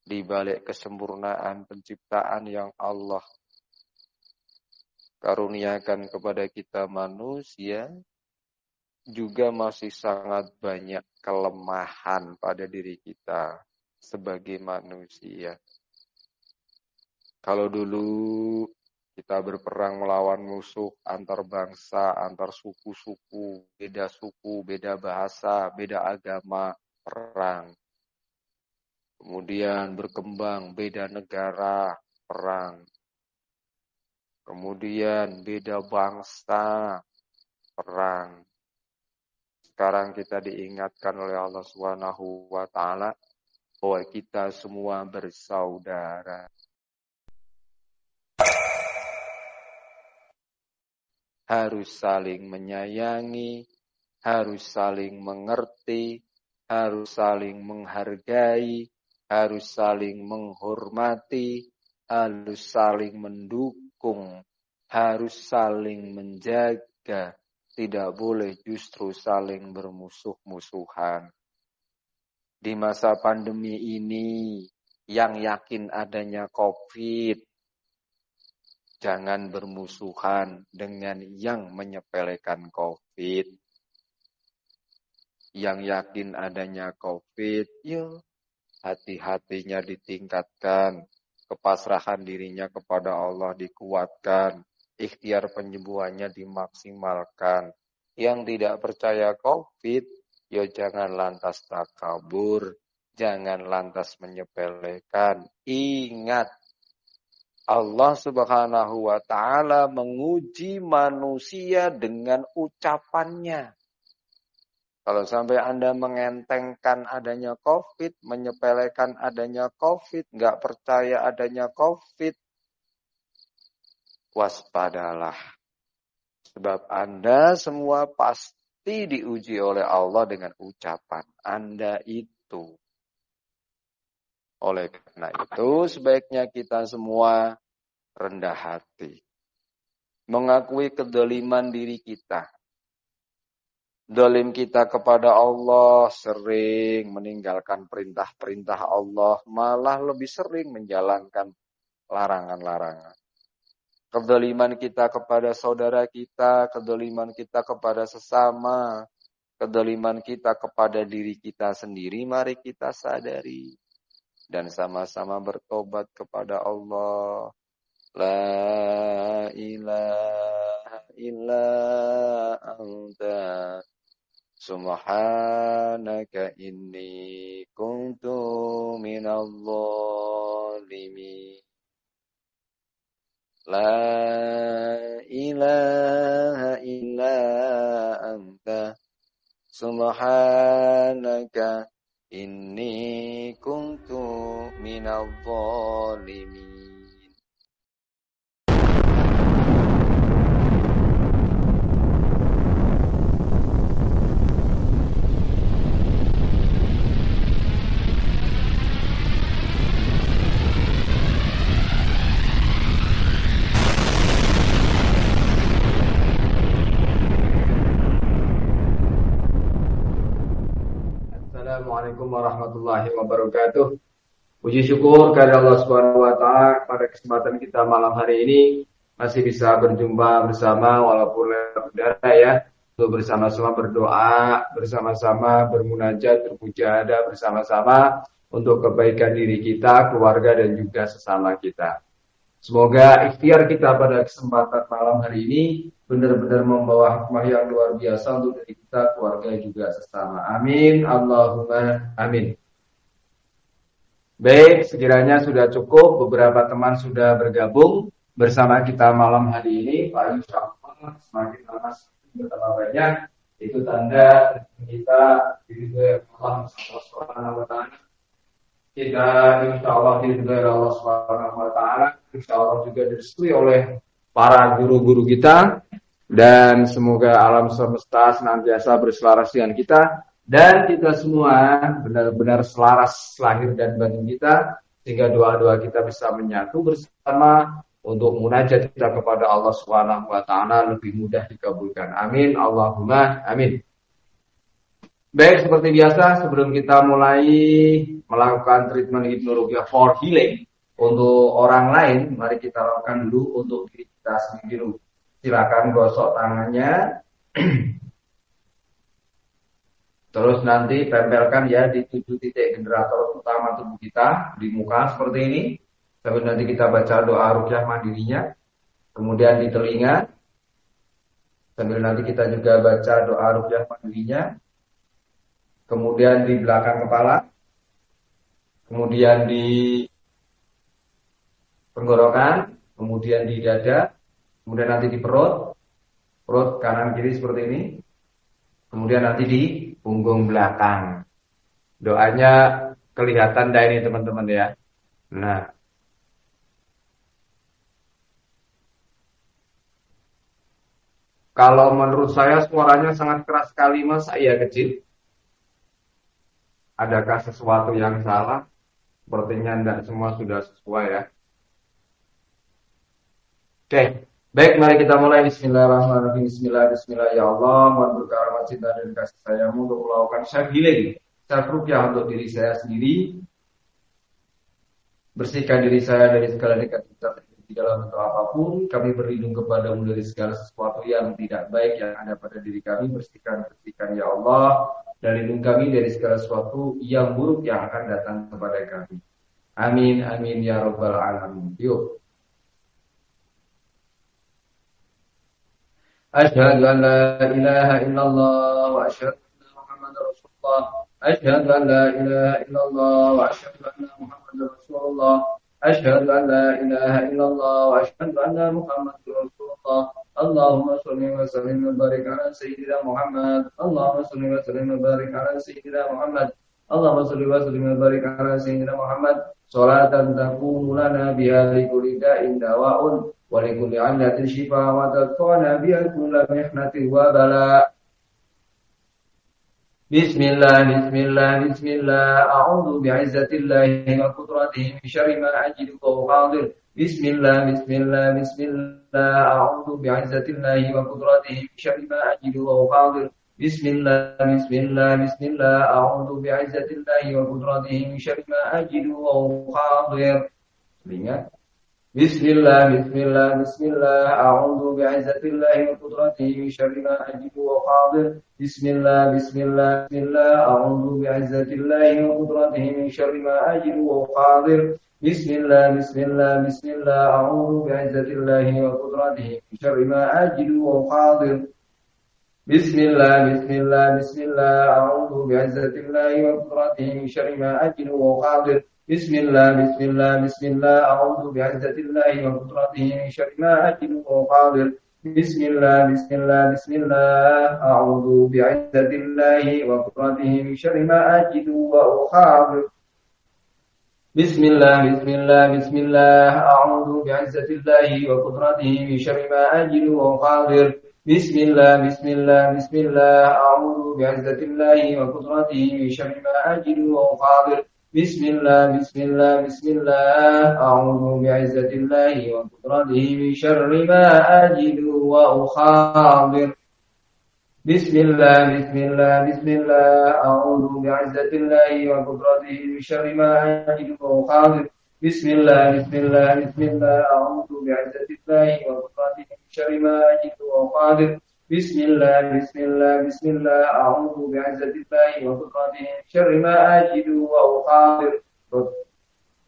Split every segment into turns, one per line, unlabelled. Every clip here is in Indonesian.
di balik kesempurnaan penciptaan yang Allah karuniakan kepada kita manusia, juga masih sangat banyak kelemahan pada diri kita sebagai manusia. Kalau dulu kita berperang melawan musuh antar bangsa, antar suku-suku, beda bahasa, beda agama, perang. Kemudian berkembang beda negara, perang. Kemudian beda bangsa, perang. Sekarang kita diingatkan oleh Allah Subhanahu wa taala bahwa kita semua bersaudara. Harus saling menyayangi, harus saling mengerti, harus saling menghargai, harus saling menghormati, harus saling mendukung, harus saling menjaga. Tidak boleh justru saling bermusuh-musuhan. Di masa pandemi ini, yang yakin adanya COVID, jangan bermusuhan dengan yang menyepelekan COVID. Yang yakin adanya COVID, yuk hati-hatinya ditingkatkan. Kepasrahan dirinya kepada Allah dikuatkan. Ikhtiar penyembuhannya dimaksimalkan. Yang tidak percaya COVID, ya jangan lantas takabur. Jangan lantas menyepelekan. Ingat, Allah Subhanahu wa ta'ala menguji manusia dengan ucapannya. Kalau sampai Anda mengentengkan adanya COVID, menyepelekan adanya COVID, nggak percaya adanya COVID, waspadalah. Sebab Anda semua pasti diuji oleh Allah dengan ucapan Anda itu. Oleh karena itu, sebaiknya kita semua rendah hati. Mengakui kedoliman diri kita. Dolim kita kepada Allah, sering meninggalkan perintah-perintah Allah, malah lebih sering menjalankan larangan-larangan. Kedoliman kita kepada saudara kita, kedoliman kita kepada sesama, kedoliman kita kepada diri kita sendiri, mari kita sadari. Dan sama-sama bertobat kepada Allah. La ilaha illa anta subhanaka inni kuntu minadh dhalimin. La ilaha illa anta subhanaka inni kuntu minadh dhalimin. Assalamualaikum warahmatullahi wabarakatuh. Puji syukur kepada Allah Subhanahu wa taala pada kesempatan kita malam hari ini masih bisa berjumpa bersama walaupun lewat udara ya, untuk bersama-sama berdoa, bersama-sama bermunajat, bermujahadah bersama-sama untuk kebaikan diri kita, keluarga dan juga sesama kita. Semoga ikhtiar kita pada kesempatan malam hari ini benar-benar membawa hikmah yang luar biasa untuk diri kita, keluarga juga sesama. Amin. Allahumma amin. Baik, sekiranya sudah cukup, beberapa teman sudah bergabung bersama kita malam hari ini. Pak, insya Allah semakin lama semakin bertambah banyak. Itu tanda kita diridhoi Allah Subhanahu wa taala. Kita insya Allah diridhoi Allah Subhanahu wa taala. Insya Allah juga direstui oleh para guru-guru kita. Dan semoga alam semesta senantiasa berselaras dengan kita. Dan kita semua benar-benar selaras lahir dan batin kita. Sehingga doa-doa kita bisa menyatu bersama untuk munajat kita kepada Allah Subhanahu wa taala lebih mudah dikabulkan. Amin. Allahumma amin. Baik, seperti biasa sebelum kita mulai melakukan treatment hipnoruqyah for healing untuk orang lain, mari kita lakukan dulu untuk diri kita sendiri dulu. Silakan gosok tangannya. Terus nanti tempelkan ya di 7 titik generator utama tubuh kita di muka seperti ini. Sambil nanti kita baca doa ruqyah mandirinya. Kemudian di telinga. Sambil nanti kita juga baca doa ruqyah mandirinya. Kemudian di belakang kepala. Kemudian di tenggorokan. Kemudian di dada. Kemudian nanti di perut. Perut kanan kiri seperti ini. Kemudian nanti di punggung belakang. Doanya kelihatan dah ini teman-teman ya. Nah. Kalau menurut saya suaranya sangat keras sekali mas, saya kecil. Adakah sesuatu yang salah? Sepertinya tidak semua sudah sesuai ya. Oke, baik mari kita mulai. Bismillahirrahmanirrahim. Bismillah ya Allah, mohon berkah rahmat cinta dan kasih sayangmu untuk melakukan self healing, self ruqyah untuk diri saya sendiri. Bersihkan diri saya dari segala negativitas di dalam bentuk apapun. Kami berlindung kepadamu dari segala sesuatu yang tidak baik yang ada pada diri kami. Bersihkan ya Allah. Dan lindung kami dari segala sesuatu yang buruk yang akan datang kepada kami. Amin, amin ya rabbal alamin. Yuk. Asyhadu an la ilaha illallah wa asyhadu anna Muhammadar Rasulullah. Asyhadu an la ilaha illallah wa asyhadu anna Muhammadar Rasulullah. Asyhadu an la ilaha illallah wa asyhadu anna Muhammadar Rasulullah. Allahumma shalli wa sallim wa barik ala sayyidina Muhammad. Allahumma shalli wa sallim wa barik ala sayyidina Muhammad. Allahumma shalli wa sallim wa barik ala sayyidina Muhammad. Salatan takunu lana biha li kulli da'in dawa'un wa li kulli 'allatin shifa wa taqana biha kullu mihnatin wa bala. Bismillah, bismillah, bismillah. A'udzu bi'izzatillahi wa qudratihi min syarri ma ajidu wa uhadir. Bismillah, bismillah, bismillah. A'udzu bi'izzatillahi wa qudratihi min syarri ma ajidu wa uhadir. Bismillah, bismillah, bismillah. A'udzu bi'izzatillahi wa qudratihi min syarri ma ajidu wa uhadir. Ingat. Bismillah, bismillah, bismillah. A'udzu bi'izzatillahi wa qudratihi min syarri ma ajidu wa uhadir. Bismillah, bismillah, bismillah. A'udzu bi'izzatillahi wa qudratihi min syarri ma ajidu wa uhadir. Bismillah, bismillah, bismillah. A'udzu bi'izzatillahi wa qudratihi min syarri ma ajidu wa uhadir. Bismillah, bismillah, bismillah. A'udzu bi'izzatillahi wa qudratihi min syarri ma ajidu wa uhadir. Bismillah, bismillah, bismillah. A'udzu bi'izzatillahi wa qudratihi min syarri ma ajidu wa uhadir. Bismillah, bismillah, bismillah. A'udzu bi'izzatillahi wa qudratihi min syarri ma ajidu wa uhadir. Bismillah, bismillah, bismillah. A'udzu bi'izzatillahi wa qudratihi min syarri ma ajidu wa uhadir. Bismillah, bismillah, bismillah. A'udzu bi'izzatillahi wa qudratihi min syarri ma ajidu wa uhadir. Bismillah, bismillah, bismillah. A'udzu bi'izzatillahi wa qudratihi min syarri ma ajidu wa uhadir. Bismillah, bismillah, bismillah. A'udzu bi'izzatillahi wa qudratihi min syarri ma ajidu wa uhadir. Bismillah, bismillah, bismillah. A'udzu bi'izzatillahi wa qudratihi min syarri ma ajidu wa uhadir. Bismillah, bismillah, bismillah. A'udzu bi'izzatillahi wa qudratihi min syarri ma ajidu wa uhadir.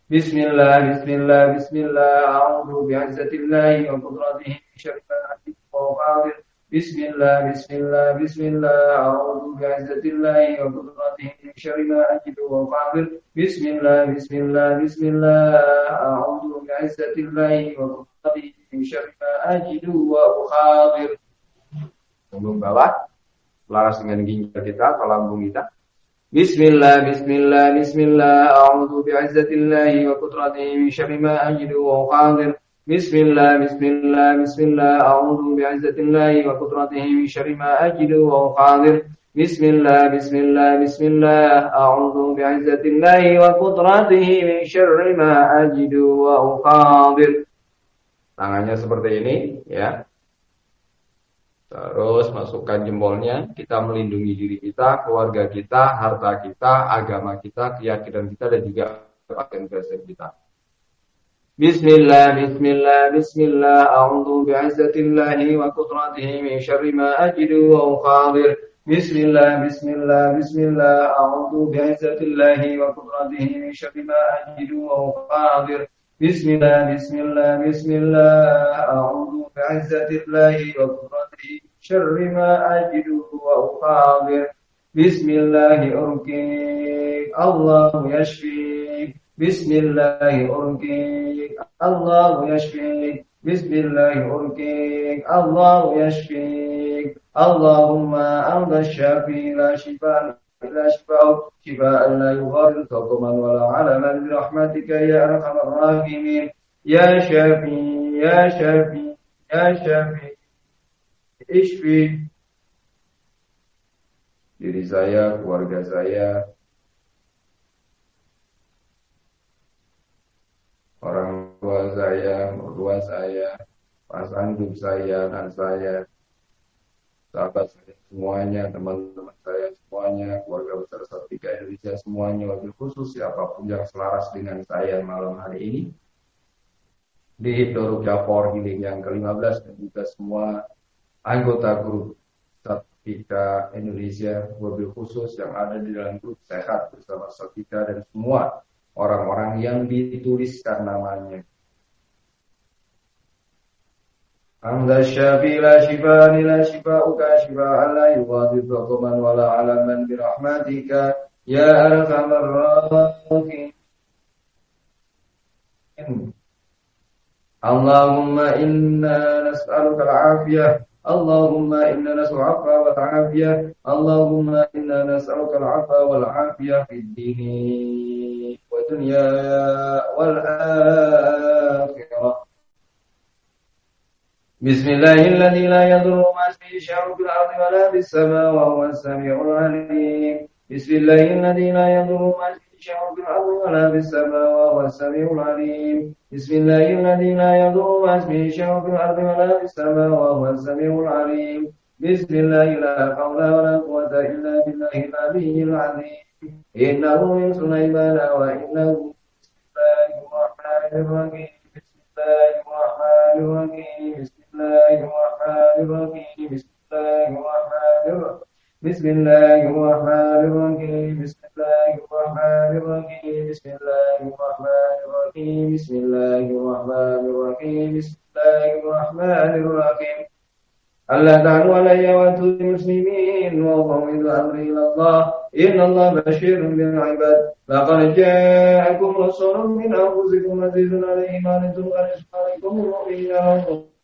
Bismillah, bismillah, bismillah. A'udzu bi'izzatillahi wa qudratihi min syarri ma ajidu wa uhadir. Bismillah, bismillah, bismillah. A'udzu bi'izzatillahi wa qudratihi min syarri ma ajidu wa uhadir. Bismillah, bismillah, bismillah. A'udzu bi'izzatillahi wa qudratihi min syarri ma ajidu wa uhadir. Punggung bawah, selaras dengan ginjal kita, lambung kita. Bismillah, bismillah, bismillah. A'udzu bi'izzatillahi wa qudratihi min syarri ma ajidu wa uhadir. Bismillah, bismillah, bismillah. A'udzu bi'izzatillahi wa qudratihi min syarri ma ajidu wa uhadir. Bismillah, bismillah, bismillah. A'udzu bi'izzatillahi wa qudratihi min syarri ma ajidu wa uhadir. Tangannya seperti ini, ya. Terus masukkan jempolnya, kita melindungi diri kita, keluarga kita, harta kita, agama kita, keyakinan kita, dan juga pakaian kreatif kita. Bismillah, bismillah, bismillah, a'udhu bi'izzatillahi wa qudratihi min syarri ma ajidu wa uqadir. Bismillah, bismillah, bismillah, a'udhu bi'izzatillahi wa qudratihi min syarri ma ajidu wa uqadir. Bismillah, bismillah, bismillah, a'udhu bi'izzatillahi wa qudratihi min syarri ma ajidu wa uqadir. Bismillahi urqik, Allahu yashfik. Bismillahi urqik, Allahu yashfik. Bismillahi urqik, Allahu yashfik. Allahumma anta syafi la shifa illa shifa'u shifa'an la yughadiru saqaman wa la 'alaman bi rahmatika ya arhamar rahimin. Ya syafi, ya syafi, ya syafi. Ishfi diri saya, keluarga saya, orang tua saya, mertua saya, pasangan hidup saya, dan saya, sahabat saya semuanya, teman-teman saya semuanya, keluarga besar Sartika Indonesia semuanya, wabil khusus siapapun yang selaras dengan saya malam hari ini di Hipnoruqyah Power Healing yang ke-15 dan juga semua anggota grup Sartika Indonesia, wabil khusus yang ada di dalam grup Sehat bersama Sartika dan semua orang-orang yang dituliskan namanya. Anta syafi la shifaa la shifaa'uka shifaa'an la yughadiru saqaman wa la 'alaman bi rahmatika ya arhamar rahimin. Allahumma inna nas'aluka al-'afiyah. Allahumma inna nas'aluka al-'afiyah. Allahumma inna nas'aluka al-'afwa wal-'afiyah fid dini wa dunya wal akhirah. Bismillahilladzi la yadurru ma'a ismihi syai'un fil ardi wa la fis samaa'i wa huwas samii'ul 'aliim. Bismillahilladzi la yadurru ma'a ismihi syai'un fil ardi wa la fis samaa'i wa huwas samii'ul 'aliim. Bismillahilladzi la yadurru ma'a ismihi syai'un fil ardi wa la fis samaa'i wa huwas samii'ul 'aliim. Bismillahil la hawla wa la quwwata illa billahil 'aliyyil 'azhiim. Innahu min Sulaimana wa innahu bismillahir rahmanir rahim. Bismillahirrahmanirrahim. Bismillahirrahmanirrahim. Bismillahirrahmanirrahim. Bismillahirrahmanirrahim. Bismillahirrahmanirrahim. Bismillahirrahmanirrahim. Bismillahirrahmanirrahim. Bismillahirrahmanirrahim. Allah ta'ala alayya wa antum muslimin wa fawwidu amri ila Allah. Inna Allah bashirun bil ibad. Laqad ja'akum rasulun min anfusikum azizun alayhi ma antum harisun alaykum bil mu'minina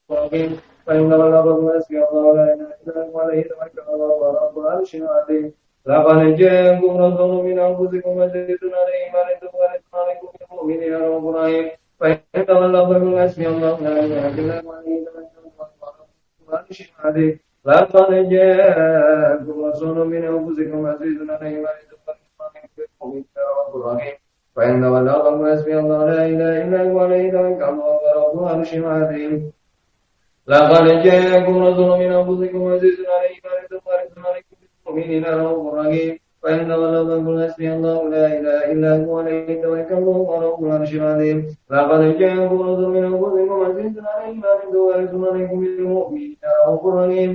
rahim. Fa inna Allaha hasbi Allah la ilaha illa huwa alayhi tawakkaltu wa rabbul arshil azim. Laqad ja'akum rasulun min anfusikum azizun alayhi ma antum harisun alaykum bil mu'minina rahim. Fa inna Allaha hasbi Allah la ilaha illa huwa alayhi tawakkaltu لقد جاءكم رسول من أنفسكم عزيز عليه ما عنتم رحيم فإن تولوا حسبي الله لا إله إلا هو عليه توكلت وهو رب العرش العظيم لقد جاءكم رسول من أنفسكم عزيز عليه ما عنتم عليكم بالمؤمنين رؤوف رحيم فإن تولوا حسبي الله لا إله إلا هو عليه توكلت وهو رب العرش العظيم لقد جاءكم رسول من أنفسكم عزيز عليه ما عنتم عليكم بالمؤمنين رؤوف رحيم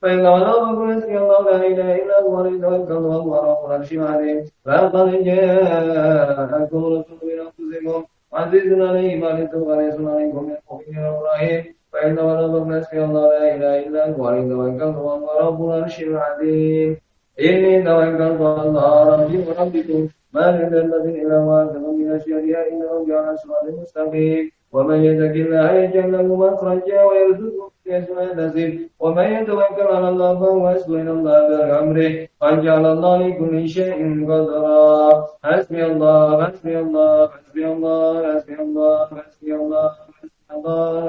فإن تولوا حسبي الله لا إله إلا هو عليه توكلت وهو رب العرش العظيم لقد جاءكم رسول من أنفسكم عزيز عليه ما عنتم عليكم بالمؤمنين رؤوف رحيم فإن تولوا حسبي الله لا إله إلا هو عليه توكلت وهو رب العرش العظيم إني توكلت على الله ربي وربكم ما من ذنب إلا وأنتم من أشيائها إنه جعل صراط مستقيم ومن يتق الله يجعل له مخرجا ويرزقه من حيث لا يحتسب ومن يتوكل على الله فهو حسبه إن الله بالغ أمره قد جعل الله لكل شيء قدرا حسبي الله حسبي الله حسبي الله حسبي الله حسبي الله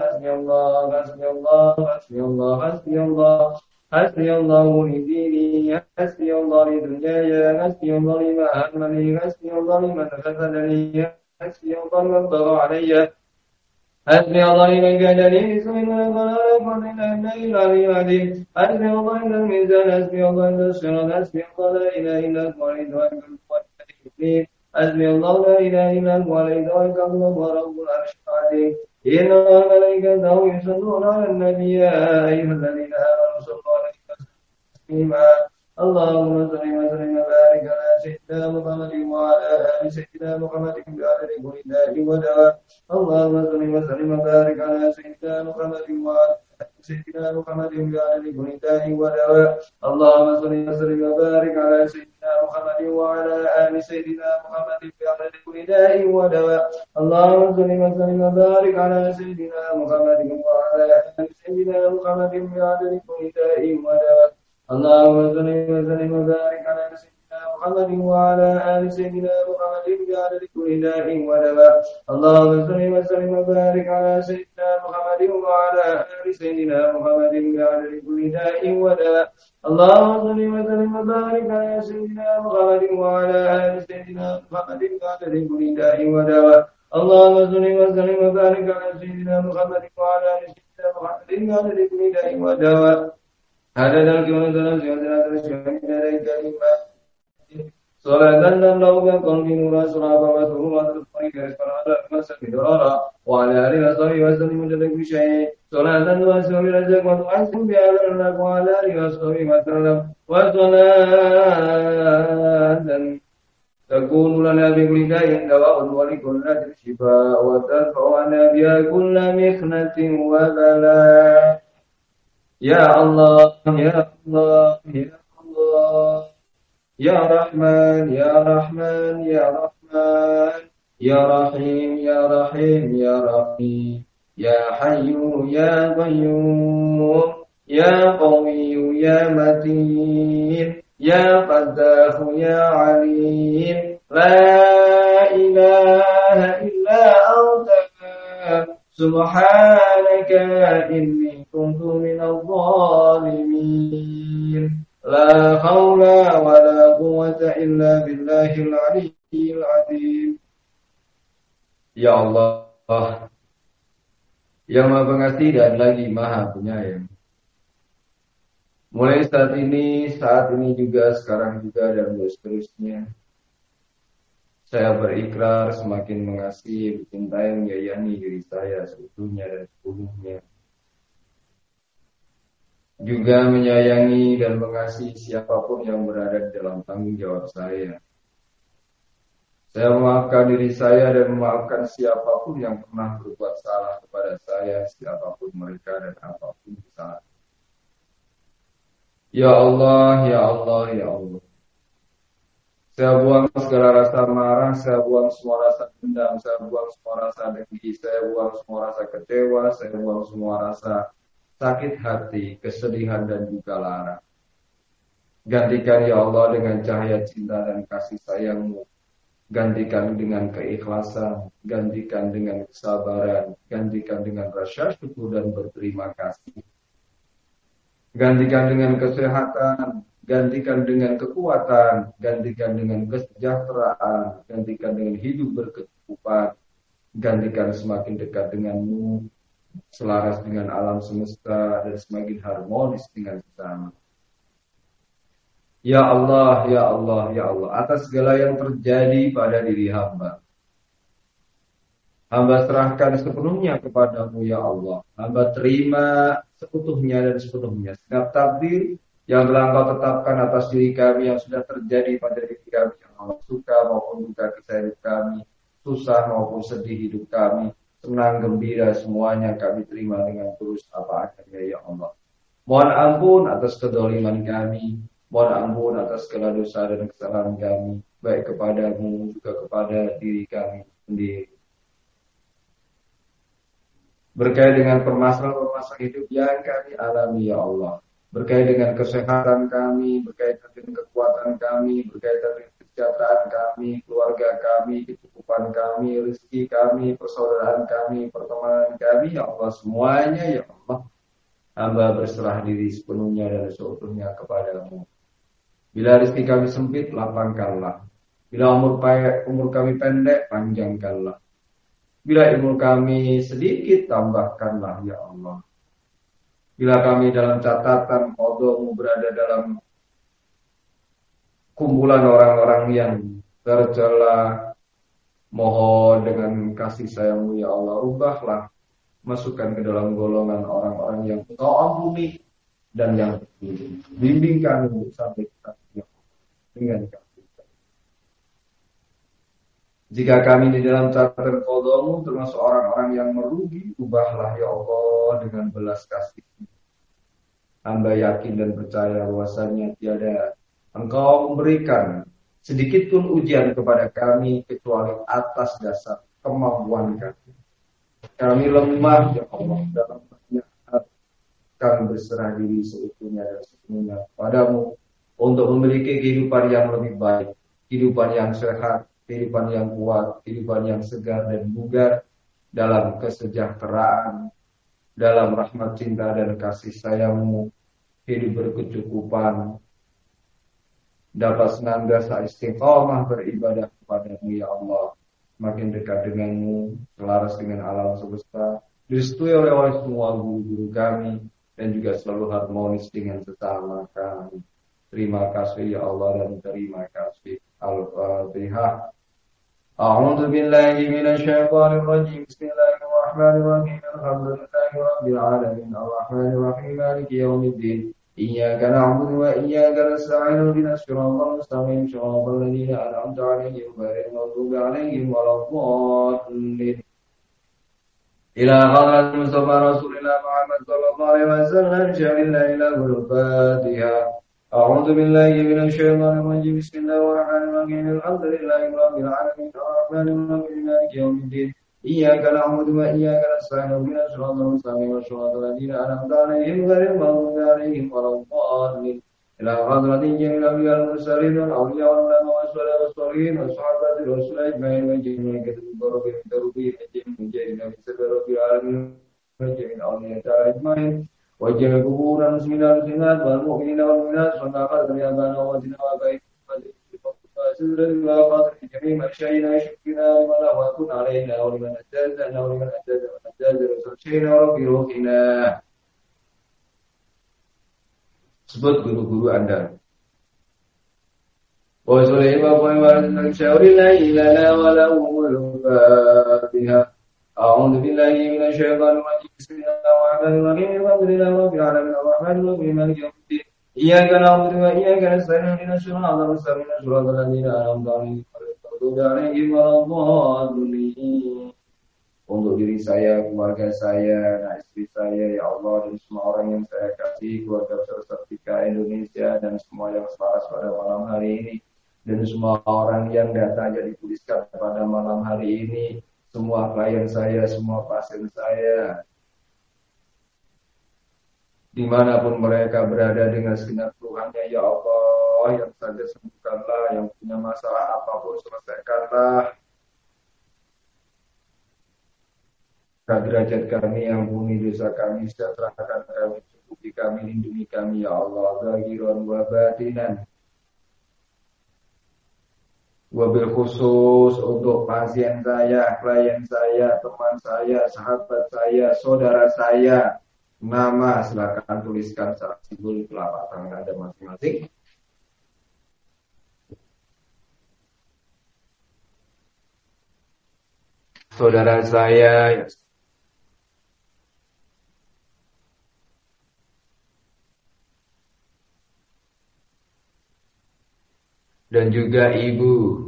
حسبي الله حسبي الله حسبي الله حسبي الله حسبي الله لديني حسبي الله لدنياي حسبي الله لما أهمني حسبي الله لمن غزلني حسبي الله لمن طغى علي حسبي الله إليك جليل بسم الله ولا قوة إلا بالله العظيم حسبي الله إلى الميزان حسبي الله إلى الصراط حسبي الله لا إله إلا هو عليه توكلت حسبي الله لا إله إلا هو عليه توكلت وهو رب العرش العظيم إن الله وملائكته يصلون على النبي يا أيها الذين آمنوا صلوا عليه وسلموا تسليما اللهم صل وسلم وبارك على سيدنا محمد وعلى آل سيدنا محمد بعدد كل داء ودواء اللهم صل وسلم وبارك على سيدنا محمد وعلى آل سيدنا محمد بعدد كل داء ودواء اللهم صل وسلم وبارك على سيدنا محمد وعلى آل سيدنا محمد بعدد كل داء ودواء اللهم صل وسلم وبارك على سيدنا محمد وعلى آل سيدنا محمد بعدد كل داء ودواء اللهم صل وسلم وبارك على سيدنا محمد وعلى آل سيدنا محمد بعدد كل داء ودواء اللهم صل وسلم وبارك على سيدنا محمد وعلى آل سيدنا محمد بعدد كل داء ودواء اللهم صل وسلم وبارك على سيدنا محمد وعلى آل سيدنا محمد بعدد كل داء ودواء اللهم صل وسلم وبارك على سيدنا محمد وعلى آل سيدنا محمد بعدد كل داء ودواء عدد الكون صلاة الله بقلب نور صلابته وتطريق الصلاة المسجد درارا وعلى آله وصحبه وسلم جل بشيء صلاة وسلم رزق وتحسن بهذا الله وعلى آله وصحبه وسلم وصلاة تكون لنا بكل داء دواء ولكل أجر شفاء وترفعنا بها كل مخنة وبلاء يا الله يا الله يا الله يا رحمن يا رحمن يا رحمن يا رحيم يا رحيم يا رحيم يا حي يا قيوم يا قوي يا متين يا فتاح يا عليم لا إله إلا أنت سبحانك إني كنت من الظالمين لا حول ولا قوة إلا بالله العلي العظيم. Ya Allah, yang Maha Pengasih dan lagi Maha Penyayang. Mulai saat ini juga, sekarang juga, dan seterusnya, saya berikrar semakin mengasihi, mencintai, menyayangi diri saya seutuhnya dan sepenuhnya. Juga menyayangi dan mengasihi siapapun yang berada di dalam tanggung jawab saya. Saya memaafkan diri saya dan memaafkan siapapun yang pernah berbuat salah kepada saya, siapapun mereka dan apapun kesalahan. Ya Allah, ya Allah, ya Allah. Saya buang segala rasa marah, saya buang semua rasa dendam, saya buang semua rasa dengki, saya buang semua rasa kecewa, saya buang semua rasa sakit hati, kesedihan dan juga lara. Gantikan ya Allah dengan cahaya cinta dan kasih sayang-Mu. Gantikan dengan keikhlasan, gantikan dengan kesabaran, gantikan dengan rasa syukur dan berterima kasih. Gantikan dengan kesehatan, gantikan dengan kekuatan, gantikan dengan kesejahteraan, gantikan dengan hidup berkecukupan, gantikan semakin dekat denganmu, selaras dengan alam semesta, dan semakin harmonis dengan sesama. Ya Allah, ya Allah, ya Allah, atas segala yang terjadi pada diri hamba, hamba serahkan sepenuhnya kepadamu ya Allah. Hamba terima seutuhnya dan sepenuhnya setiap takdir yang telah Engkau tetapkan atas diri kami yang sudah terjadi pada diri kami, yang Allah suka maupun duka kisah hidup kami, susah maupun sedih hidup kami, senang gembira semuanya kami terima dengan tulus apa adanya ya Allah. Mohon ampun atas kedoliman kami, mohon ampun atas segala dosa dan kesalahan kami, baik kepadamu juga kepada diri kami sendiri. Berkait dengan permasalahan hidup yang kami alami ya Allah, berkait dengan kesehatan kami, berkaitan dengan kekuatan kami, berkaitan dengan kesejahteraan kami, keluarga kami, kecukupan kami, rezeki kami, persaudaraan kami, pertemanan kami ya Allah, semuanya ya Allah, hamba berserah diri sepenuhnya dan seutuhnya kepadamu. Bila rezeki kami sempit, lapangkanlah. Bila umur kami pendek, panjangkanlah. Bila ilmu kami sedikit, tambahkanlah ya Allah. Bila kami dalam catatan qadhamu berada dalam kumpulan orang-orang yang tercela, mohon dengan kasih sayangmu ya Allah, ubahlah, masukkan ke dalam golongan orang-orang yang Engkau ampuni dan yang terpilih. Bimbing kami sampai kita dengan kasih. Jika kami di dalam catatan qadhamu termasuk orang-orang yang merugi, ubahlah ya Allah dengan belas kasih. Hamba yakin dan percaya bahwasanya tiada Engkau memberikan sedikit pun ujian kepada kami kecuali atas dasar kemampuan kami. Kami lemah ya Allah dalam banyak hal. Kami berserah diri seutuhnya dan sepenuhnya padamu untuk memiliki kehidupan yang lebih baik, kehidupan yang sehat, kehidupan yang kuat, kehidupan yang segar dan bugar dalam kesejahteraan, dalam rahmat cinta dan kasih sayangmu, hidup berkecukupan, dapat senantiasa istiqomah beribadah kepadamu ya Allah, makin dekat denganmu, selaras dengan alam semesta, direstui oleh semua guru-guru kami, dan juga selalu harmonis dengan sesama kami. Terima kasih ya Allah dan terima kasih. Al-Fatihah. أعوذ بالله من الشيطان الرجيم بسم الله الرحمن الرحيم الحمد لله رب العالمين الرحمن الرحيم مالك يوم الدين إياك نعبد وإياك نستعين اهدنا الصراط المستقيم صراط الذين أنعمت عليهم غير المغضوب عليهم ولا الضالين إلى حضرة المصطفى رسول الله محمد صلى الله عليه وسلم شهر الله له الفاتحة أعوذ بالله من الشيطان الرجيم بسم الله الرحمن الرحيم الحمد لله رب العالمين الرحمن الرحيم مالك يوم الدين إياك نعبد وإياك نستعين اهدنا الصراط المستقيم صراط الذين أنعمت عليهم غير المغضوب عليهم ولا الضالين إلى حضرة جميع الأنبياء المرسلين والأولياء والعلماء والصالحين والصالحين والصحابة الرسل أجمعين وجميع كتب ربهم تربيه من جميع سبب رب العالمين وجميع الأولياء أجمعين وجميع قبور المسلمين والمسلمات والمؤمنين والمؤمنات والناقات واليابان ووزنا وبيت وقدر جميع مشاينا شكرنا لمن أهوكن علينا ولمن أجازنا ولمن أجاز رسول شينا وربي روحنا. Sebut guru-guru Anda. Wa sulaiman wa warizna syawrillahi lana wa lahumul fatiha. أعوذ بالله من الشيطان الرجيم بسم الله الرحمن الرحيم الحمد لله رب العالمين الرحمن الرحيم مالك يوم الدين إياك نعبد وإياك نستعين اهدنا الصراط المستقيم صراط الذين أنعمت عليهم غير المغضوب عليهم ولا الضالين. Untuk diri saya, keluarga saya, anak istri saya, ya Allah, dan semua orang yang saya kasih, keluarga besar Sertika Indonesia, dan semua yang selaras pada malam hari ini, dan semua orang yang datang jadi tuliskan pada malam hari ini, semua klien saya, semua pasien saya, dimanapun mereka berada dengan segenap Tuhannya, ya Allah, yang saja sembuhkanlah, yang punya masalah apapun selesaikanlah. Derajat kami, ampuni dosa kami, sejahterakan kami, cukupi kami, lindungi kami, ya Allah, zahiran wa batinan. Wabil khusus untuk pasien saya, klien saya, teman saya, sahabat saya, saudara saya, nama silakan tuliskan secara simbol telapak tangan Anda masing-masing. Saudara saya, dan juga ibu.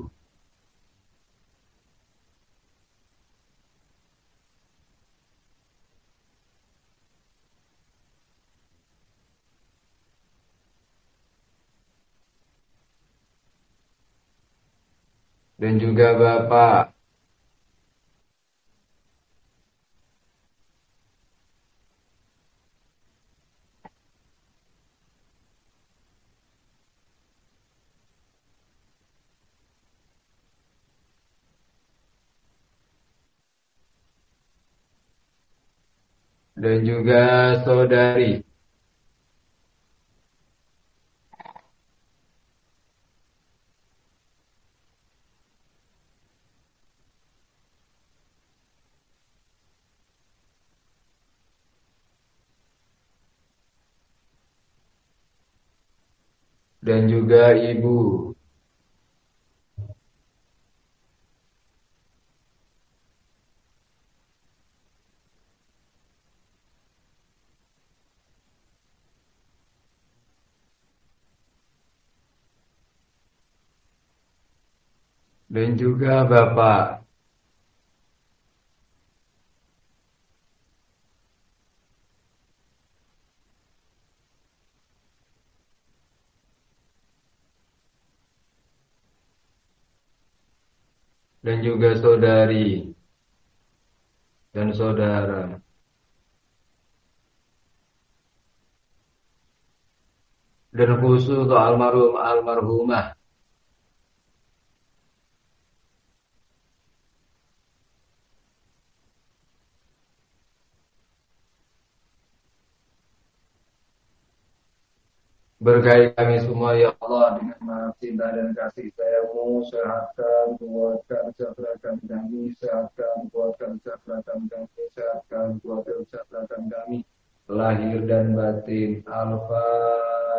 Dan juga bapak. Dan juga saudari. dan juga ibu, dan juga bapak, dan juga saudari dan saudara, dan khusus untuk almarhum almarhumah, berkahi kami semua ya Allah dengan maha cinta dan kasih sayang-Mu. Sehatkan, kuatkan, sejahterakan kami, sehatkan, kuatkan, sejahterakan kami, sehatkan, kuatkan, sejahterakan kami, lahir dan batin. Al-Fatihah.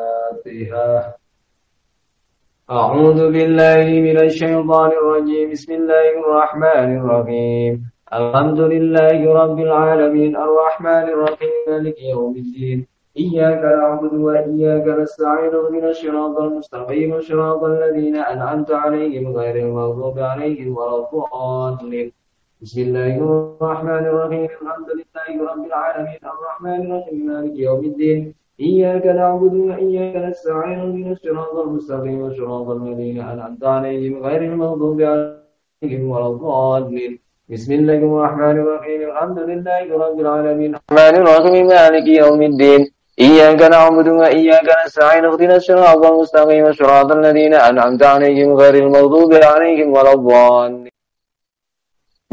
A'udzu billahi minasy syaithanir rajim. Bismillahirrahmanirrahim. Alhamdulillahi rabbil alamin, arrahmanir rahim, maliki yaumiddin. إياك نعبد وإياك نستعين اهدنا الصراط المستقيم صراط الذين أنعمت عليهم غير المغضوب عليهم ولا الضالين. بسم الله الرحمن الرحيم الحمد لله رب العالمين الرحمن الرحيم مالك يوم الدين إياك نعبد وإياك نستعين اهدنا الصراط المستقيم صراط الذين أنعمت عليهم غير المغضوب عليهم ولا الضالين. بسم الله الرحمن الرحيم الحمد لله رب العالمين الرحمن الرحيم مالك يوم الدين إياك نعبد وإياك نستعين اهدنا الصراط المستقيم صراط الذين أنعمت عليهم غير المغضوب عليهم ولا الضالين.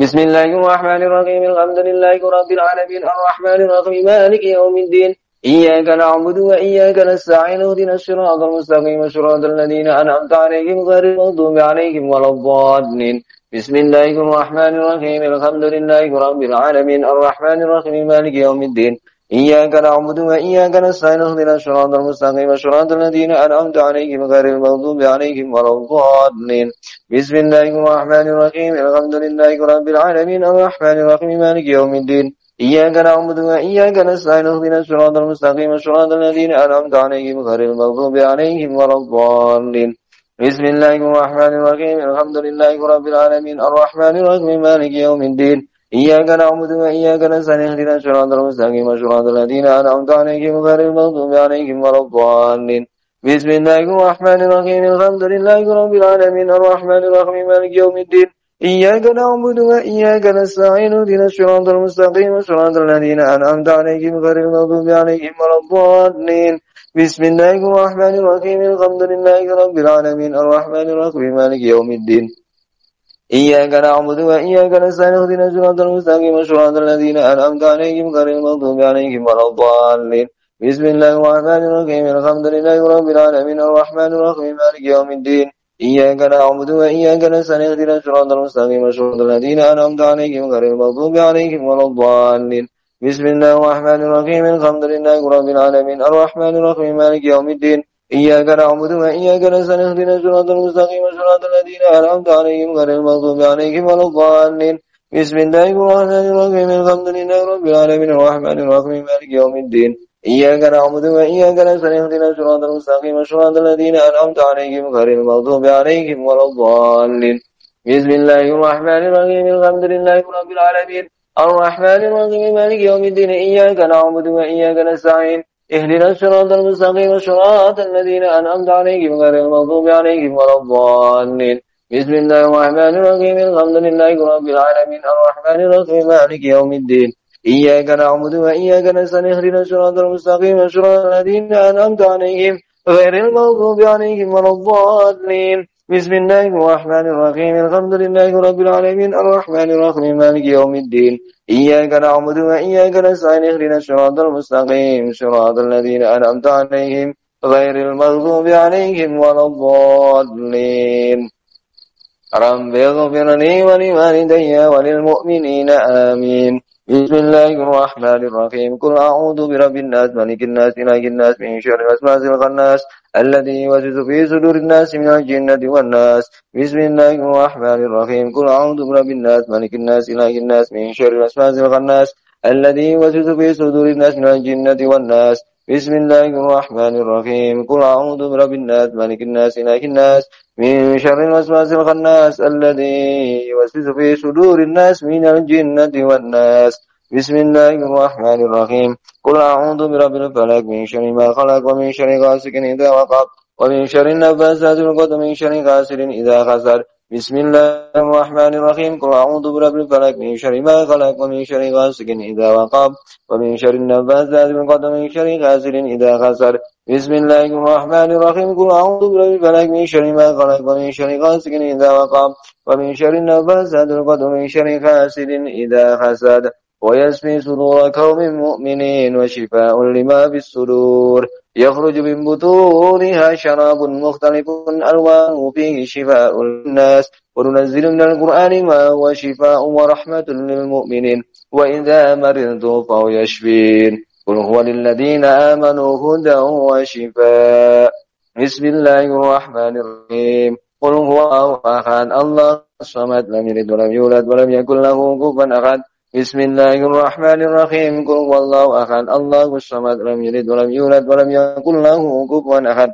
بسم الله الرحمن الرحيم الحمد لله رب العالمين الرحمن الرحيم مالك يوم الدين إياك نعبد وإياك نستعين اهدنا الصراط المستقيم صراط الذين أنعمت عليهم غير المغضوب عليهم ولا الضالين. بسم الله الرحمن الرحيم الحمد لله رب العالمين الرحمن الرحيم مالك يوم الدين إياك نعبد وإياك نستعين اهدنا الصراط المستقيم صراط الذين أنعمت عليهم غير المغضوب عليهم ولا الضالين. بسم الله الرحمن الرحيم الحمد لله رب العالمين الرحمن الرحيم مالك يوم الدين إياك نعبد وإياك نستعين اهدنا الصراط المستقيم صراط الذين أنعمت عليهم غير المغضوب عليهم ولا الضالين. بسم الله الرحمن الرحيم الحمد لله رب العالمين الرحمن الرحيم مالك يوم الدين إياك نعبد وإياك نستعين اهدنا الصراط المستقيم صراط الذين أنعمت عليهم غير المغضوب عليهم ولا الضالين. بسم الله الرحمن الرحيم الحمد لله رب العالمين الرحمن الرحيم مالك يوم الدين إياك نعبد وإياك نستعين اهدنا الصراط المستقيم صراط الذين أنعمت عليهم غير المغضوب عليهم ولا الضالين. بسم الله الرحمن الرحيم الحمد لله رب العالمين الرحمن الرحيم مالك يوم الدين إياك نعبد وإياك نستعين اهدنا الصراط المستقيم صراط الذين أنعمت عليهم غير المغضوب عليهم ولا الضالين. بسم الله الرحمن الرحيم الحمد لله رب العالمين الرحمن الرحيم مالك يوم الدين إياك نعبد وإياك نستعين اهدنا الصراط المستقيم صراط الذين أنعمت عليهم غير المغضوب عليهم ولا الضالين. بسم الله الرحمن الرحيم الحمد لله رب العالمين الرحمن الرحيم مالك يوم الدين إياك نعبد وإياك نستعين اهدنا الصراط المستقيم صراط الذين أنعمت عليهم غير المغضوب عليهم ولا الضالين. بسم الله الرحمن الرحيم الحمد لله رب العالمين الرحمن الرحيم مالك يوم الدين إياك نعبد وإياك نستعين اهدنا الصراط المستقيم صراط الذين أنعمت عليهم غير المغضوب عليهم ولا الضالين. بسم الله الرحمن الرحيم الحمد لله رب العالمين الرحمن الرحيم مالك يوم الدين إياك نعبد وإياك نستعين اهدنا الصراط المستقيم صراط الذين أنعمت عليهم غير المغضوب عليهم ولا الضالين. بسم الله الرحمن الرحيم الحمد لله رب العالمين الرحمن الرحيم مالك يوم الدين إياك نعبد وإياك نستعين اهدنا الصراط المستقيم صراط الذين أنعمت عليهم غير المغضوب عليهم ولا الضالين. بسم الله الرحمن الرحيم الحمد لله رب العالمين الرحمن الرحيم مالك يوم الدين إياك نعبد وإياك نستعين اهدنا الصراط المستقيم صراط الذين أنعمت عليهم غير المغضوب عليهم ولا الضالين. رب اغفر لي ولوالدي وللمؤمنين آمين.
بسم الله الرحمن الرحيم قل أعوذ برب الناس ملك الناس إله الناس من شر الوسواس الخناس الذي يوسوس في صدور الناس من الجنة والناس بسم الله الرحمن الرحيم قل أعوذ برب الناس ملك الناس إله الناس من شر الوسواس الخناس الذي يوسوس في صدور الناس من الجنة والناس بسم الله الرحمن الرحيم قل أعوذ برب الناس ملك الناس إله الناس من شر الوسواس الخناس الذي يوسوس في صدور الناس من الجنة والناس بسم الله الرحمن الرحيم قل أعوذ برب الفلق من شر ما خلق ومن شر غاسق إذا وقب ومن شر النفاثات في العقد ومن شر غاسق إذا خسر بسم الله الرحمن الرحيم قل أعوذ برب الفلق من شر ما خلق ومن شر غاسق إذا وقب ومن شر النفاثات في العقد ومن شر غاسق إذا خسر بسم الله الرحمن الرحيم قل أعوذ برب الفلق من شر ما خلق ومن شر غاسق إذا وقب ومن شر النفاثات في العقد ومن شر غاسق إذا حسد ويشفي صدور قوم مؤمنين وشفاء لما في الصدور يخرج من بطونها شراب مختلف ألوانه فيه شفاء للناس وننزل من القرآن ما هو شفاء ورحمة للمؤمنين وإذا مرضت فهو يشفين قل هو للذين آمنوا هدى وشفاء بسم الله الرحمن الرحيم قل هو أحد الله الصمد لم يلد ولم يولد ولم يكن له كفوا أحد بسم الله الرحمن الرحيم قل هو الله أحد الله الصمد لم يلد ولم يولد ولم يكن له كفوا أحد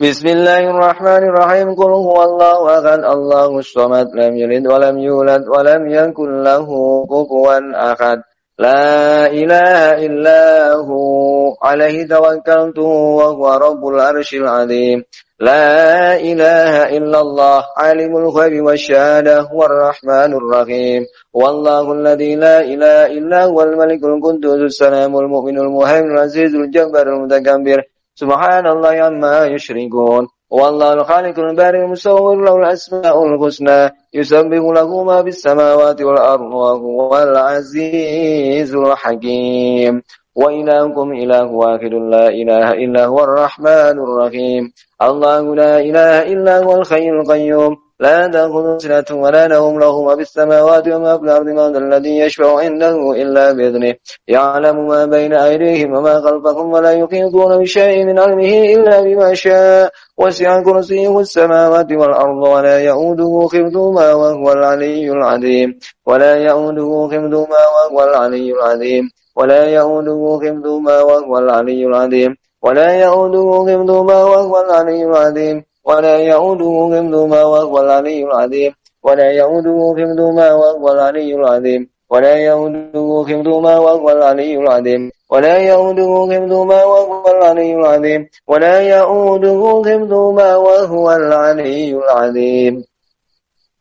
بسم الله الرحمن الرحيم قل هو الله أحد الله الصمد لم يلد ولم يولد ولم يكن له كفوا أحد لا إله إلا هو عليه توكلت وهو رب العرش العظيم لا إله إلا الله عالم الغيب والشهادة هو الرحمن الرحيم والله الذي لا إله إلا هو الملك القدوس السلام المؤمن المهيمن العزيز الجبار المتكبر سبحان الله عما يشركون والله الخالق البارئ المصور له الأسماء الحسنى يسبح له ما في السماوات والأرض وهو العزيز الحكيم وإلهكم إله واحد لا إله إلا هو الرحمن الرحيم الله لا إله إلا هو الحي القيوم لا تأخذه سنة ولا نوم له ما في السماوات وما في الأرض من الذي يشفع عنده إلا بإذنه يعلم ما بين أيديهم وما خلفهم ولا يحيطون بشيء من علمه إلا بما شاء وسع كرسيه السماوات والأرض ولا يؤوده حفظهما وهو العلي العظيم ولا يؤوده حفظهما وهو العلي العظيم ولا يؤوده حفظهما وهو العلي العظيم ولا يؤوده حفظهما وهو العلي العظيم ولا يؤوده حفظهما وهو العلي العظيم ولا يؤوده حفظهما وهو العلي العظيم ولا يؤوده حفظهما وهو العلي العظيم ولا يؤوده حفظهما وهو العلي العظيم ولا يؤوده حفظهما وهو العلي العظيم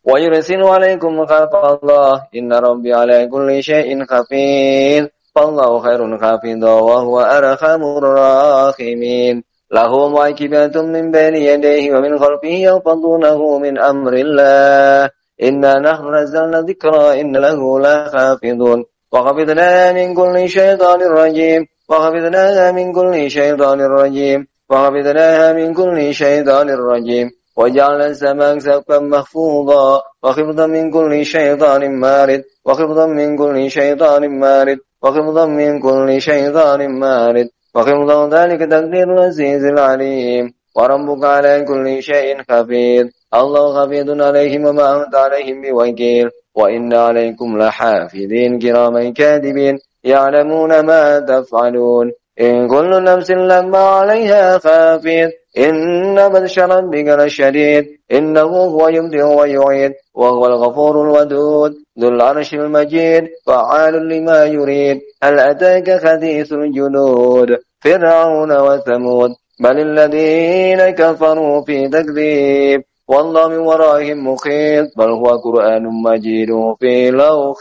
ويرسل عليكم خلق الله إن ربي على كل شيء حفيظ فالله خير حافظا وهو أرحم الراحمين له معقبات من بين يديه ومن خلفه يحفظونه من أمر الله إنا نحن نزلنا الذكر إن له لحافظون وحفظناها من كل شيطان رجيم وحفظناها من كل شيطان رجيم وحفظناها من كل شيطان رجيم وجعلنا السماء سقفا محفوظا وحفظا من كل شيطان مارد وحفظا من كل شيطان مارد وحفظا من كل شيطان مارد وحفظا ذلك تقدير العزيز العليم وربك على كل شيء حفيظ الله حفيظ عليهم وما أنت عليهم بوكيل وإن عليكم لحافظين كراما كاتبين يعلمون ما تفعلون إن كل نفس لما عليها حافظ إن بطش ربك لشديد إنه هو يبدئ ويعيد وهو الغفور الودود ذو العرش المجيد فعال لما يريد هل أتاك حديث الجنود فرعون وثمود بل الذين كفروا في تكذيب والله من ورائهم محيط بل هو قرآن مجيد في لوح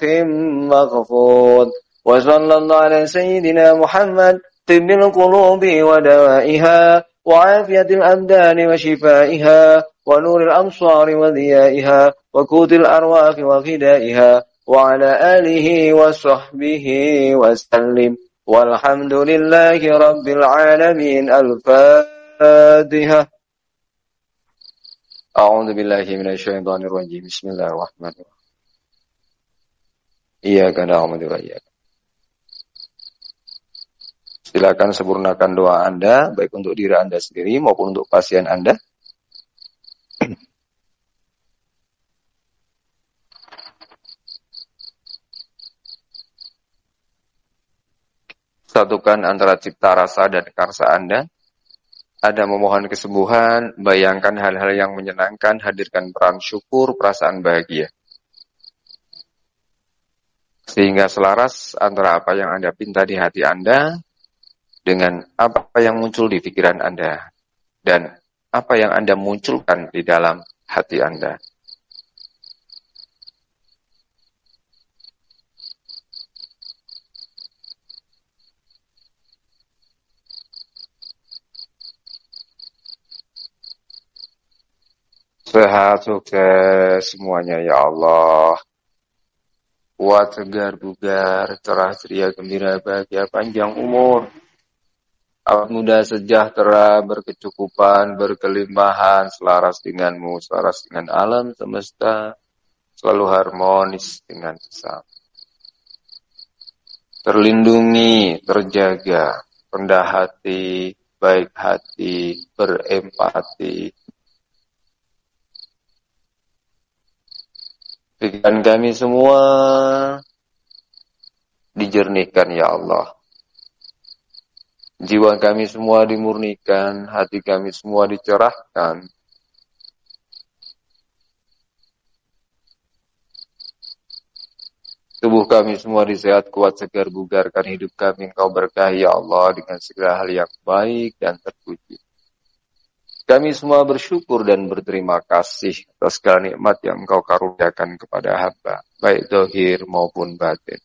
محفوظ وصلى الله على سيدنا محمد طب القلوب ودوائها وعافية الأبدان وشفائها ونور الأبصار وضيائها وقوت الأرواح وغذائها وعلى آله وصحبه وسلم والحمد لله رب العالمين الفاتحة أعوذ بالله من الشيطان الرجيم بسم الله الرحمن الرحيم Iya kan alhamdulillah ya. Silakan sempurnakan doa Anda baik untuk diri Anda sendiri maupun untuk pasien Anda. Satukan antara cipta rasa dan karsa Anda. Ada memohon kesembuhan, bayangkan hal-hal yang menyenangkan, hadirkan peran syukur, perasaan bahagia. Sehingga selaras antara apa yang Anda pinta di hati Anda dengan apa yang muncul di pikiran Anda dan apa yang Anda munculkan di dalam hati Anda. Sehat, sukses semuanya ya Allah. Kuat, segar, bugar, cerah, ceria, gembira, bahagia, panjang umur. Awet muda, sejahtera, berkecukupan, berkelimpahan, selaras denganmu, selaras dengan alam semesta, selalu harmonis dengan sesama. Terlindungi, terjaga, rendah hati, baik hati, berempati. Pikiran kami semua dijernihkan ya Allah. Jiwa kami semua dimurnikan, hati kami semua dicerahkan. Tubuh kami semua disehat, kuat, segar, bugarkan hidup kami. Engkau berkahi ya Allah dengan segala hal yang baik dan terpuji. Kami semua bersyukur dan berterima kasih atas segala nikmat yang Engkau karuniakan kepada hamba, baik zahir maupun batin.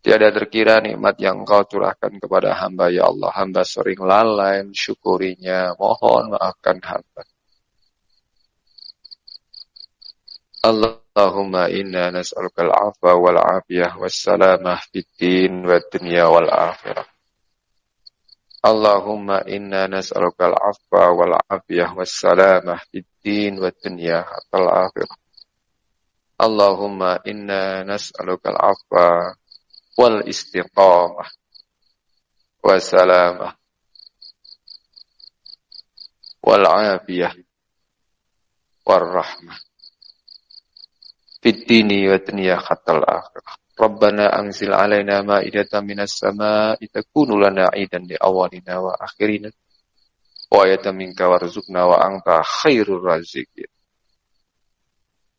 Tiada terkira nikmat yang Engkau curahkan kepada hamba ya Allah. Hamba sering lalai mensyukurinya, mohon maafkan hamba. Allahumma inna nas'alukal afwa wal afiyah wassalamah fid din wad dunya wal akhirah. Allahumma inna nas'alukal afwa wal afiyah wassalamah fid din wad dunya wal akhirah. Allahumma inna nas'alukal afwa wal istiqamah wassalamah wal afiyah wal rahmah fid dini wa dunya hatal akhirah. Rabbana anzil alaina ma'idatan minas sama'i takunu lana 'idan li awwalina wa akhirina wa ayatan minka warzuqna wa anta khairur raziqin.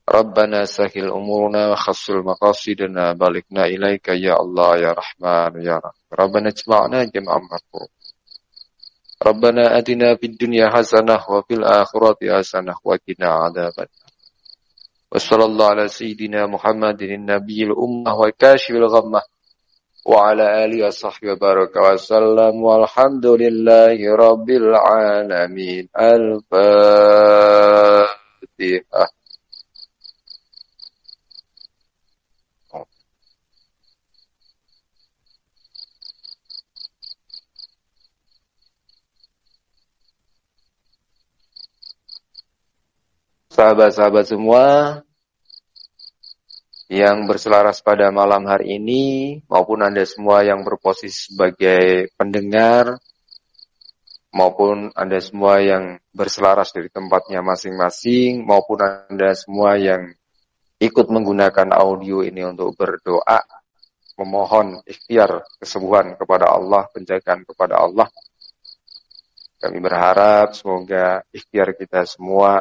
Rabbana sahil umuruna wa khassul maqasidana balikna ilaika ya Allah ya Rahman ya Rahim. Rabbana ijma'na jam'an marfu'a. Rabbana atina fid dunya hasanah wa fil akhirati hasanah wa qina adzaban. Wa sallallahu ala sayyidina Muhammadin nabiyil ummah wa kashifil ghammah wa ala alihi wa sahbihi wa baraka wa sallam walhamdulillahi rabbil alamin. Al-Fatihah. Sahabat-sahabat semua yang berselaras pada malam hari ini, maupun Anda semua yang berposisi sebagai pendengar, maupun Anda semua yang berselaras dari tempatnya masing-masing, maupun Anda semua yang ikut menggunakan audio ini untuk berdoa, memohon ikhtiar kesembuhan kepada Allah, penjagaan kepada Allah. Kami berharap semoga ikhtiar kita semua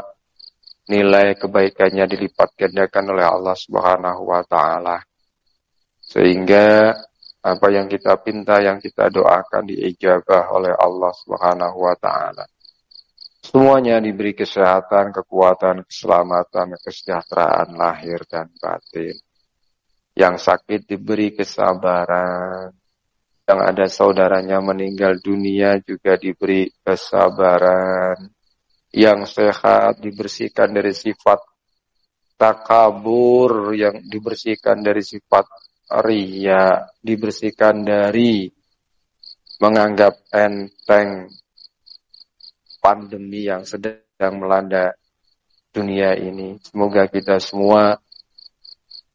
nilai kebaikannya dilipat gandakan oleh Allah Subhanahu wa taala. Sehingga apa yang kita pinta, yang kita doakan diijabah oleh Allah Subhanahu wa taala. Semuanya diberi kesehatan, kekuatan, keselamatan, kesejahteraan lahir dan batin. Yang sakit diberi kesabaran. Yang ada saudaranya meninggal dunia juga diberi kesabaran. Yang sehat dibersihkan dari sifat takabur, yang dibersihkan dari sifat riya, dibersihkan dari menganggap enteng pandemi yang sedang melanda dunia ini. Semoga kita semua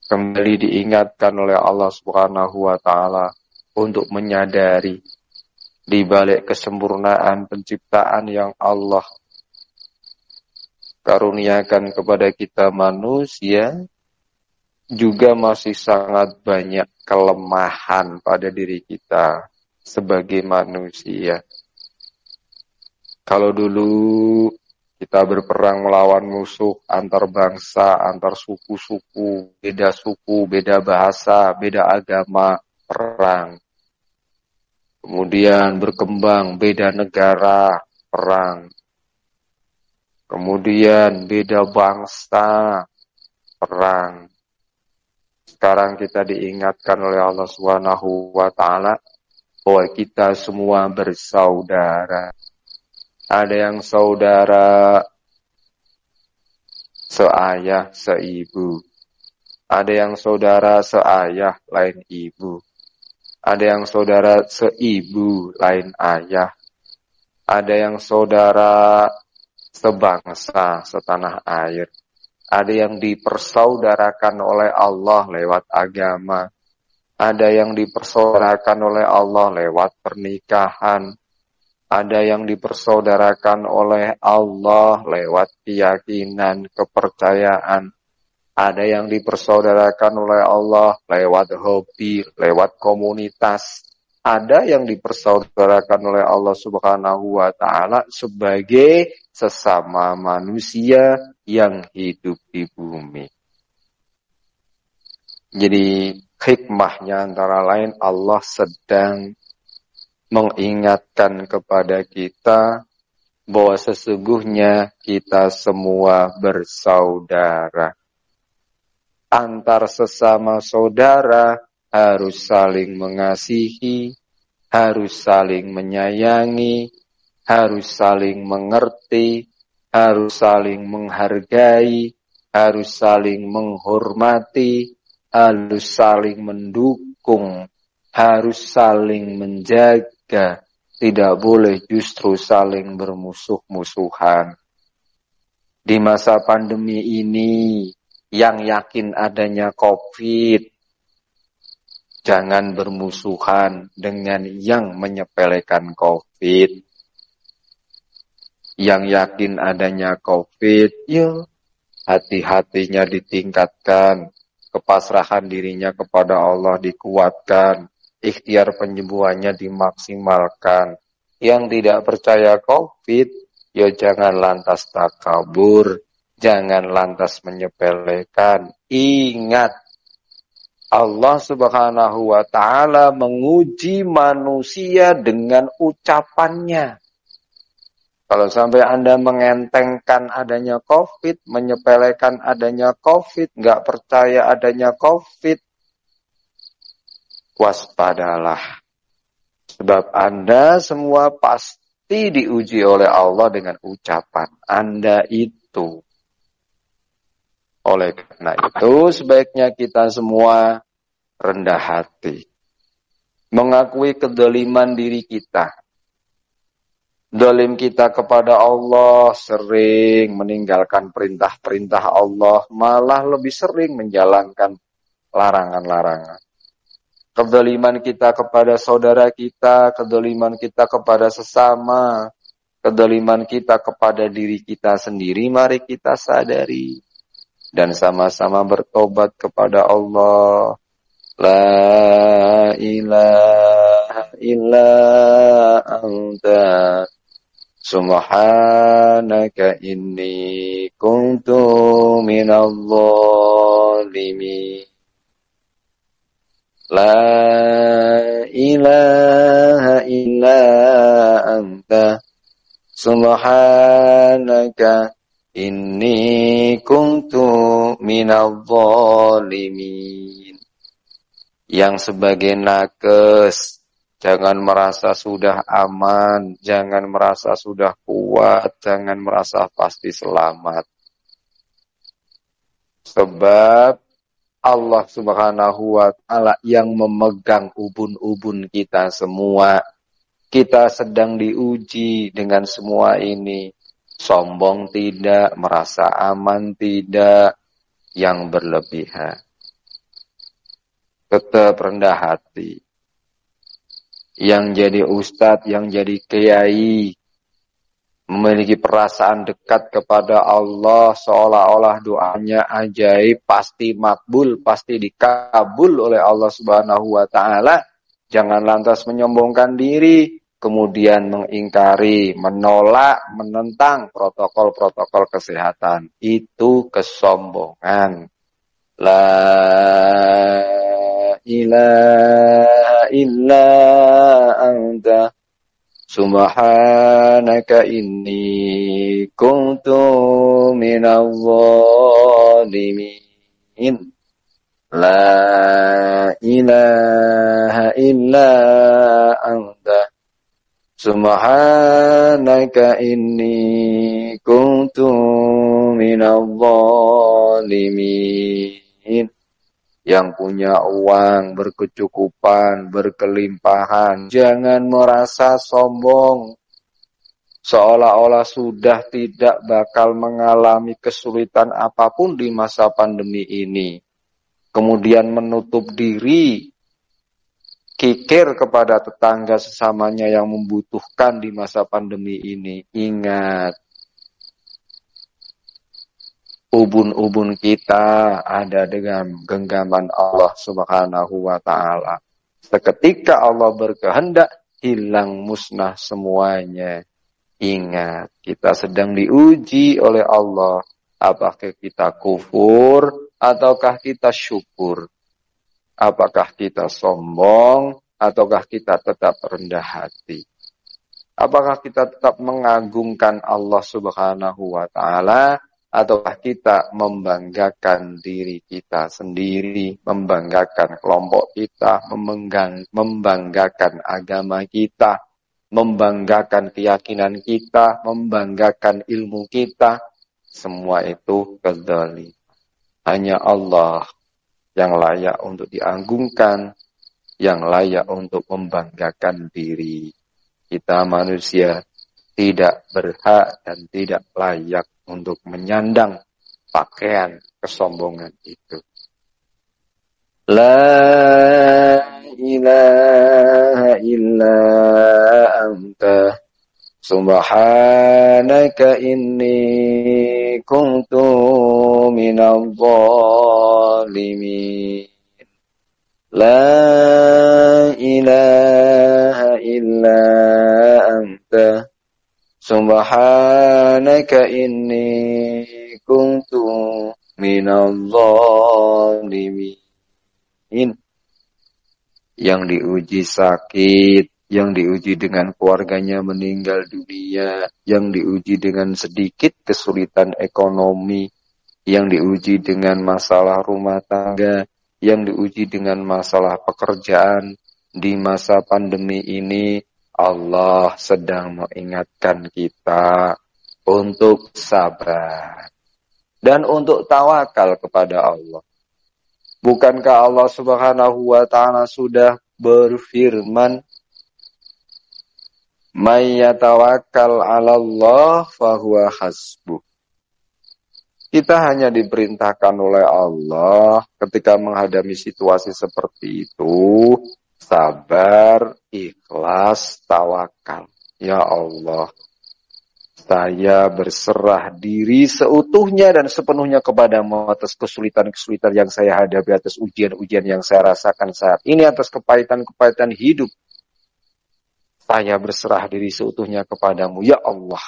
kembali diingatkan oleh Allah Subhanahu wa taala untuk menyadari di balik kesempurnaan penciptaan yang Allah karuniakan kepada kita manusia, juga masih sangat banyak kelemahan pada diri kita sebagai manusia. Kalau dulu kita berperang melawan musuh antar bangsa, antar suku-suku, beda bahasa, beda agama, perang. Kemudian berkembang beda negara, perang. Kemudian beda bangsa, perang. Sekarang kita diingatkan oleh Allah Subhanahu wa taala bahwa kita semua bersaudara. Ada yang saudara seayah, seibu. Ada yang saudara seayah, lain ibu. Ada yang saudara seibu, lain ayah. Ada yang saudara sebangsa, setanah air. Ada yang dipersaudarakan oleh Allah lewat agama. Ada yang dipersaudarakan oleh Allah lewat pernikahan. Ada yang dipersaudarakan oleh Allah lewat keyakinan, kepercayaan. Ada yang dipersaudarakan oleh Allah lewat hobi, lewat komunitas. Ada yang dipersaudarakan oleh Allah Subhanahu wa taala sebagai sesama manusia yang hidup di bumi. Jadi hikmahnya antara lain Allah sedang mengingatkan kepada kita bahwa sesungguhnya kita semua bersaudara. Antar sesama saudara harus saling mengasihi, harus saling menyayangi, harus saling mengerti, harus saling menghargai, harus saling menghormati, harus saling mendukung, harus saling menjaga, tidak boleh justru saling bermusuh-musuhan. Di masa pandemi ini, yang yakin adanya COVID, jangan bermusuhan dengan yang menyepelekan COVID. Yang yakin adanya COVID, yuk hati-hatinya ditingkatkan, kepasrahan dirinya kepada Allah dikuatkan, ikhtiar penyembuhannya dimaksimalkan. Yang tidak percaya COVID, ya jangan lantas takabur, jangan lantas menyepelekan. Ingat, Allah Subhanahu wa taala menguji manusia dengan ucapannya. Kalau sampai Anda mengentengkan adanya COVID, menyepelekan adanya COVID, nggak percaya adanya COVID, waspadalah. Sebab Anda semua pasti diuji oleh Allah dengan ucapan Anda itu. Oleh karena itu, sebaiknya kita semua rendah hati. Mengakui kedoliman diri kita. Dolim kita kepada Allah, sering meninggalkan perintah-perintah Allah, malah lebih sering menjalankan larangan-larangan. Kedoliman kita kepada saudara kita, kedoliman kita kepada sesama, kedoliman kita kepada diri kita sendiri, mari kita sadari. Dan sama-sama bertobat kepada Allah. La ilaha illa anta subhanaka inni kuntu minadh dhalimin. La ilaha illa anta subhanaka inni kuntu minadh dhalimin. Yang sebagai nakes, jangan merasa sudah aman, jangan merasa sudah kuat, jangan merasa pasti selamat. Sebab Allah Subhanahu wa taala yang memegang ubun-ubun kita semua. Kita sedang diuji dengan semua ini. Sombong tidak, merasa aman tidak, yang berlebihan. tetap rendah hati. Yang jadi ustadz, yang jadi kiai, memiliki perasaan dekat kepada Allah, seolah-olah doanya ajaib, pasti makbul, pasti dikabul oleh Allah Subhanahu wa Ta'ala. Jangan lantas menyombongkan diri, kemudian mengingkari, menolak, menentang protokol-protokol kesehatan. Itu kesombongan. La ilaha illa anta subhanaka inni kuntu minadh dhalimin. La ilaha illa anta subhanaka inni kuntu minadh dhalimin. Yang punya uang, berkecukupan, berkelimpahan, jangan merasa sombong, seolah-olah sudah tidak bakal mengalami kesulitan apapun di masa pandemi ini. Kemudian menutup diri, kikir kepada tetangga sesamanya yang membutuhkan di masa pandemi ini. Ingat, ubun-ubun kita ada dengan genggaman Allah Subhanahu wa Ta'ala. Seketika Allah berkehendak, hilang musnah semuanya. Ingat, kita sedang diuji oleh Allah. Apakah kita kufur ataukah kita syukur? Apakah kita sombong ataukah kita tetap rendah hati? Apakah kita tetap mengagungkan Allah Subhanahu wa Ta'ala, ataukah kita membanggakan diri kita sendiri, membanggakan kelompok kita, membanggakan agama kita, membanggakan keyakinan kita, membanggakan ilmu kita? Semua itu kedzaliman. Hanya Allah yang layak untuk diagungkan, yang layak untuk membanggakan diri. Kita manusia tidak berhak dan tidak layak untuk menyandang pakaian kesombongan itu. La ilaha illa anta subhanaka inni kuntu minadh dhalimin. La ilaha illa anta subhanaka inni kuntu minadh dhalimin. Yang diuji sakit, yang diuji dengan keluarganya meninggal dunia, yang diuji dengan sedikit kesulitan ekonomi, yang diuji dengan masalah rumah tangga, yang diuji dengan masalah pekerjaan. Di masa pandemi ini, Allah sedang mengingatkan kita untuk sabar dan untuk tawakal kepada Allah. Bukankah Allah Subhanahu wa Ta'ala sudah berfirman, "May yatawakkal 'alallah fahuwa hasbuh." Kita hanya diperintahkan oleh Allah ketika menghadapi situasi seperti itu, sabar, ikhlas, tawakal. Ya Allah, saya berserah diri seutuhnya dan sepenuhnya kepadamu atas kesulitan-kesulitan yang saya hadapi, atas ujian-ujian yang saya rasakan saat ini, atas kepahitan-kepahitan hidup. Saya berserah diri seutuhnya kepadamu, ya Allah.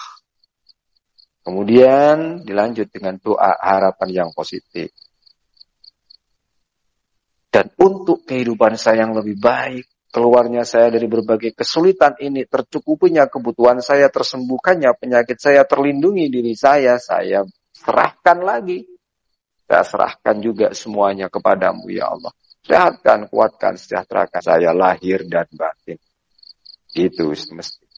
Kemudian dilanjut dengan doa harapan yang positif. Dan untuk kehidupan saya yang lebih baik, keluarnya saya dari berbagai kesulitan ini, tercukupinya kebutuhan saya, tersembuhkannya penyakit saya, terlindungi diri saya serahkan lagi. Saya serahkan juga semuanya kepadamu, ya Allah. Sehatkan, kuatkan, sejahterakan saya lahir dan batin. Itu semestinya.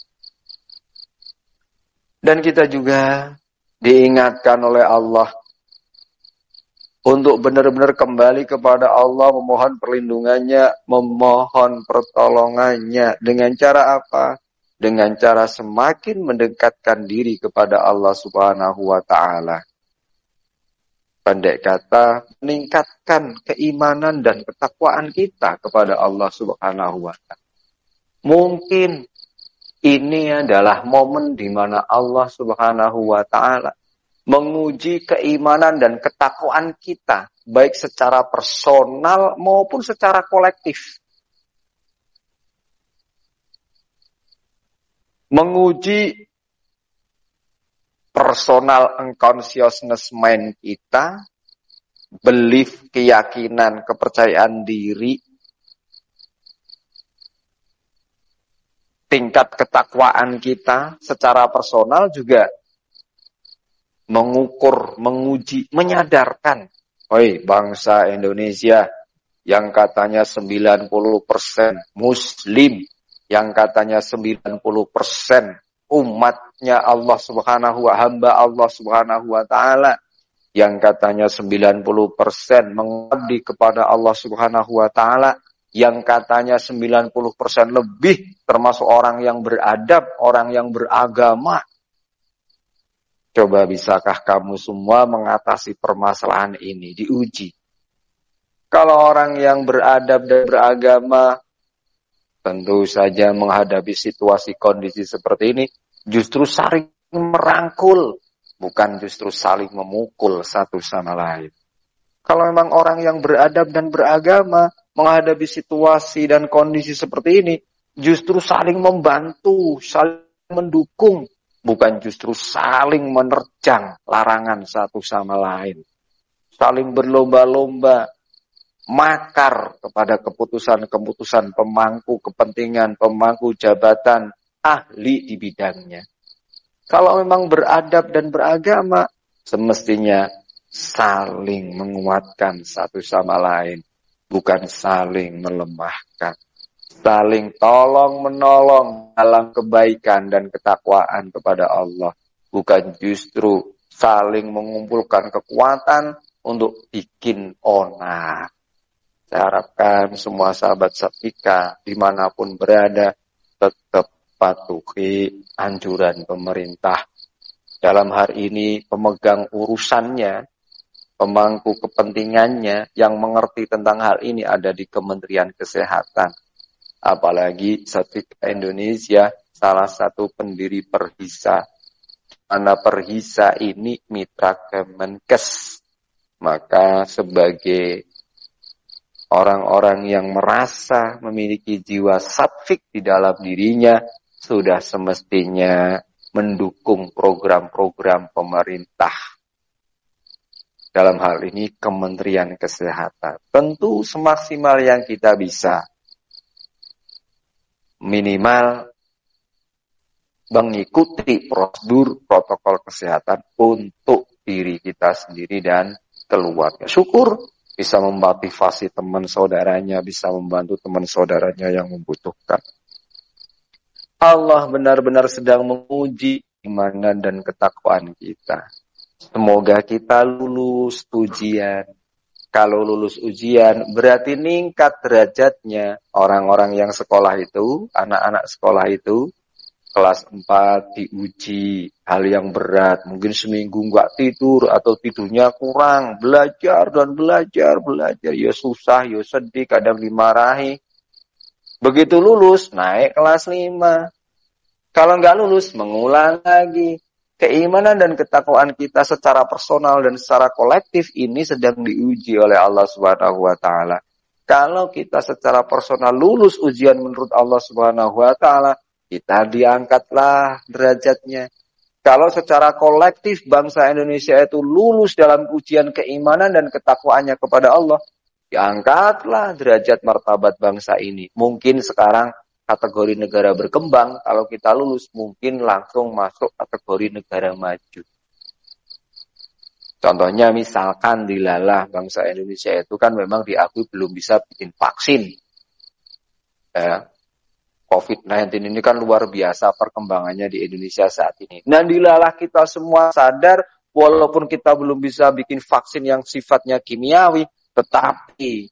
Dan kita juga diingatkan oleh Allah untuk benar-benar kembali kepada Allah, memohon perlindungannya, memohon pertolongannya. Dengan cara apa? Dengan cara semakin mendekatkan diri kepada Allah Subhanahu wa Ta'ala. Pendek kata, meningkatkan keimanan dan ketakwaan kita kepada Allah Subhanahu wa Ta'ala. Mungkin ini adalah momen di mana Allah Subhanahu wa Ta'ala menguji keimanan dan ketakwaan kita, baik secara personal maupun secara kolektif. Menguji personal unconsciousness mind kita, belief, keyakinan, kepercayaan diri, tingkat ketakwaan kita secara personal juga mengukur, menguji, menyadarkan. Oi, bangsa Indonesia yang katanya 90% Muslim, yang katanya 90% umatnya Allah Subhanahu wa hamba Allah Subhanahu wa Ta'ala, yang katanya 90% mengabdi kepada Allah Subhanahu wa Ta'ala, yang katanya 90% lebih termasuk orang yang beradab, orang yang beragama. Coba bisakah kamu semua mengatasi permasalahan ini? Diuji. Kalau orang yang beradab dan beragama tentu saja menghadapi situasi kondisi seperti ini justru saling merangkul, bukan justru saling memukul satu sama lain. Kalau memang orang yang beradab dan beragama menghadapi situasi dan kondisi seperti ini, justru saling membantu, saling mendukung, bukan justru saling menerjang larangan satu sama lain. Saling berlomba-lomba, makar kepada keputusan-keputusan pemangku kepentingan, pemangku jabatan, ahli di bidangnya. Kalau memang beradab dan beragama, semestinya saling menguatkan satu sama lain, bukan saling melemahkan. Saling tolong-menolong dalam kebaikan dan ketakwaan kepada Allah, bukan justru saling mengumpulkan kekuatan untuk bikin onar. Saya harapkan semua sahabat Satika dimanapun berada tetap patuhi anjuran pemerintah. Dalam hari ini pemegang urusannya, pemangku kepentingannya yang mengerti tentang hal ini ada di Kementerian Kesehatan. Apalagi Satika Indonesia salah satu pendiri Perhisa. Mana Perhisa ini mitra Kemenkes. Maka sebagai orang-orang yang merasa memiliki jiwa satfik di dalam dirinya, sudah semestinya mendukung program-program pemerintah. Dalam hal ini Kementerian Kesehatan. Tentu semaksimal yang kita bisa. Minimal mengikuti prosedur protokol kesehatan untuk diri kita sendiri dan keluarga. Syukur bisa memotivasi teman saudaranya, bisa membantu teman saudaranya yang membutuhkan. Allah benar-benar sedang menguji keimanan dan ketakwaan kita. Semoga kita lulus ujian. Kalau lulus ujian, berarti ningkat derajatnya. Orang-orang yang sekolah itu, anak-anak sekolah itu, kelas 4 diuji hal yang berat. Mungkin seminggu nggak tidur atau tidurnya kurang. Belajar dan belajar. Ya susah, ya sedih, kadang dimarahi. Begitu lulus, naik kelas 5. Kalau nggak lulus, mengulang lagi. Keimanan dan ketakwaan kita secara personal dan secara kolektif ini sedang diuji oleh Allah Subhanahu wa Ta'ala. Kalau kita secara personal lulus ujian menurut Allah Subhanahu wa Ta'ala, kita diangkatlah derajatnya. Kalau secara kolektif bangsa Indonesia itu lulus dalam ujian keimanan dan ketakwaannya kepada Allah, diangkatlah derajat martabat bangsa ini. Mungkin sekarang kategori negara berkembang, kalau kita lulus mungkin langsung masuk kategori negara maju. Contohnya misalkan dilalah bangsa Indonesia itu kan memang diakui belum bisa bikin vaksin. Ya. COVID-19 ini kan luar biasa perkembangannya di Indonesia saat ini. Nah, dilalah kita semua sadar, walaupun kita belum bisa bikin vaksin yang sifatnya kimiawi, tetapi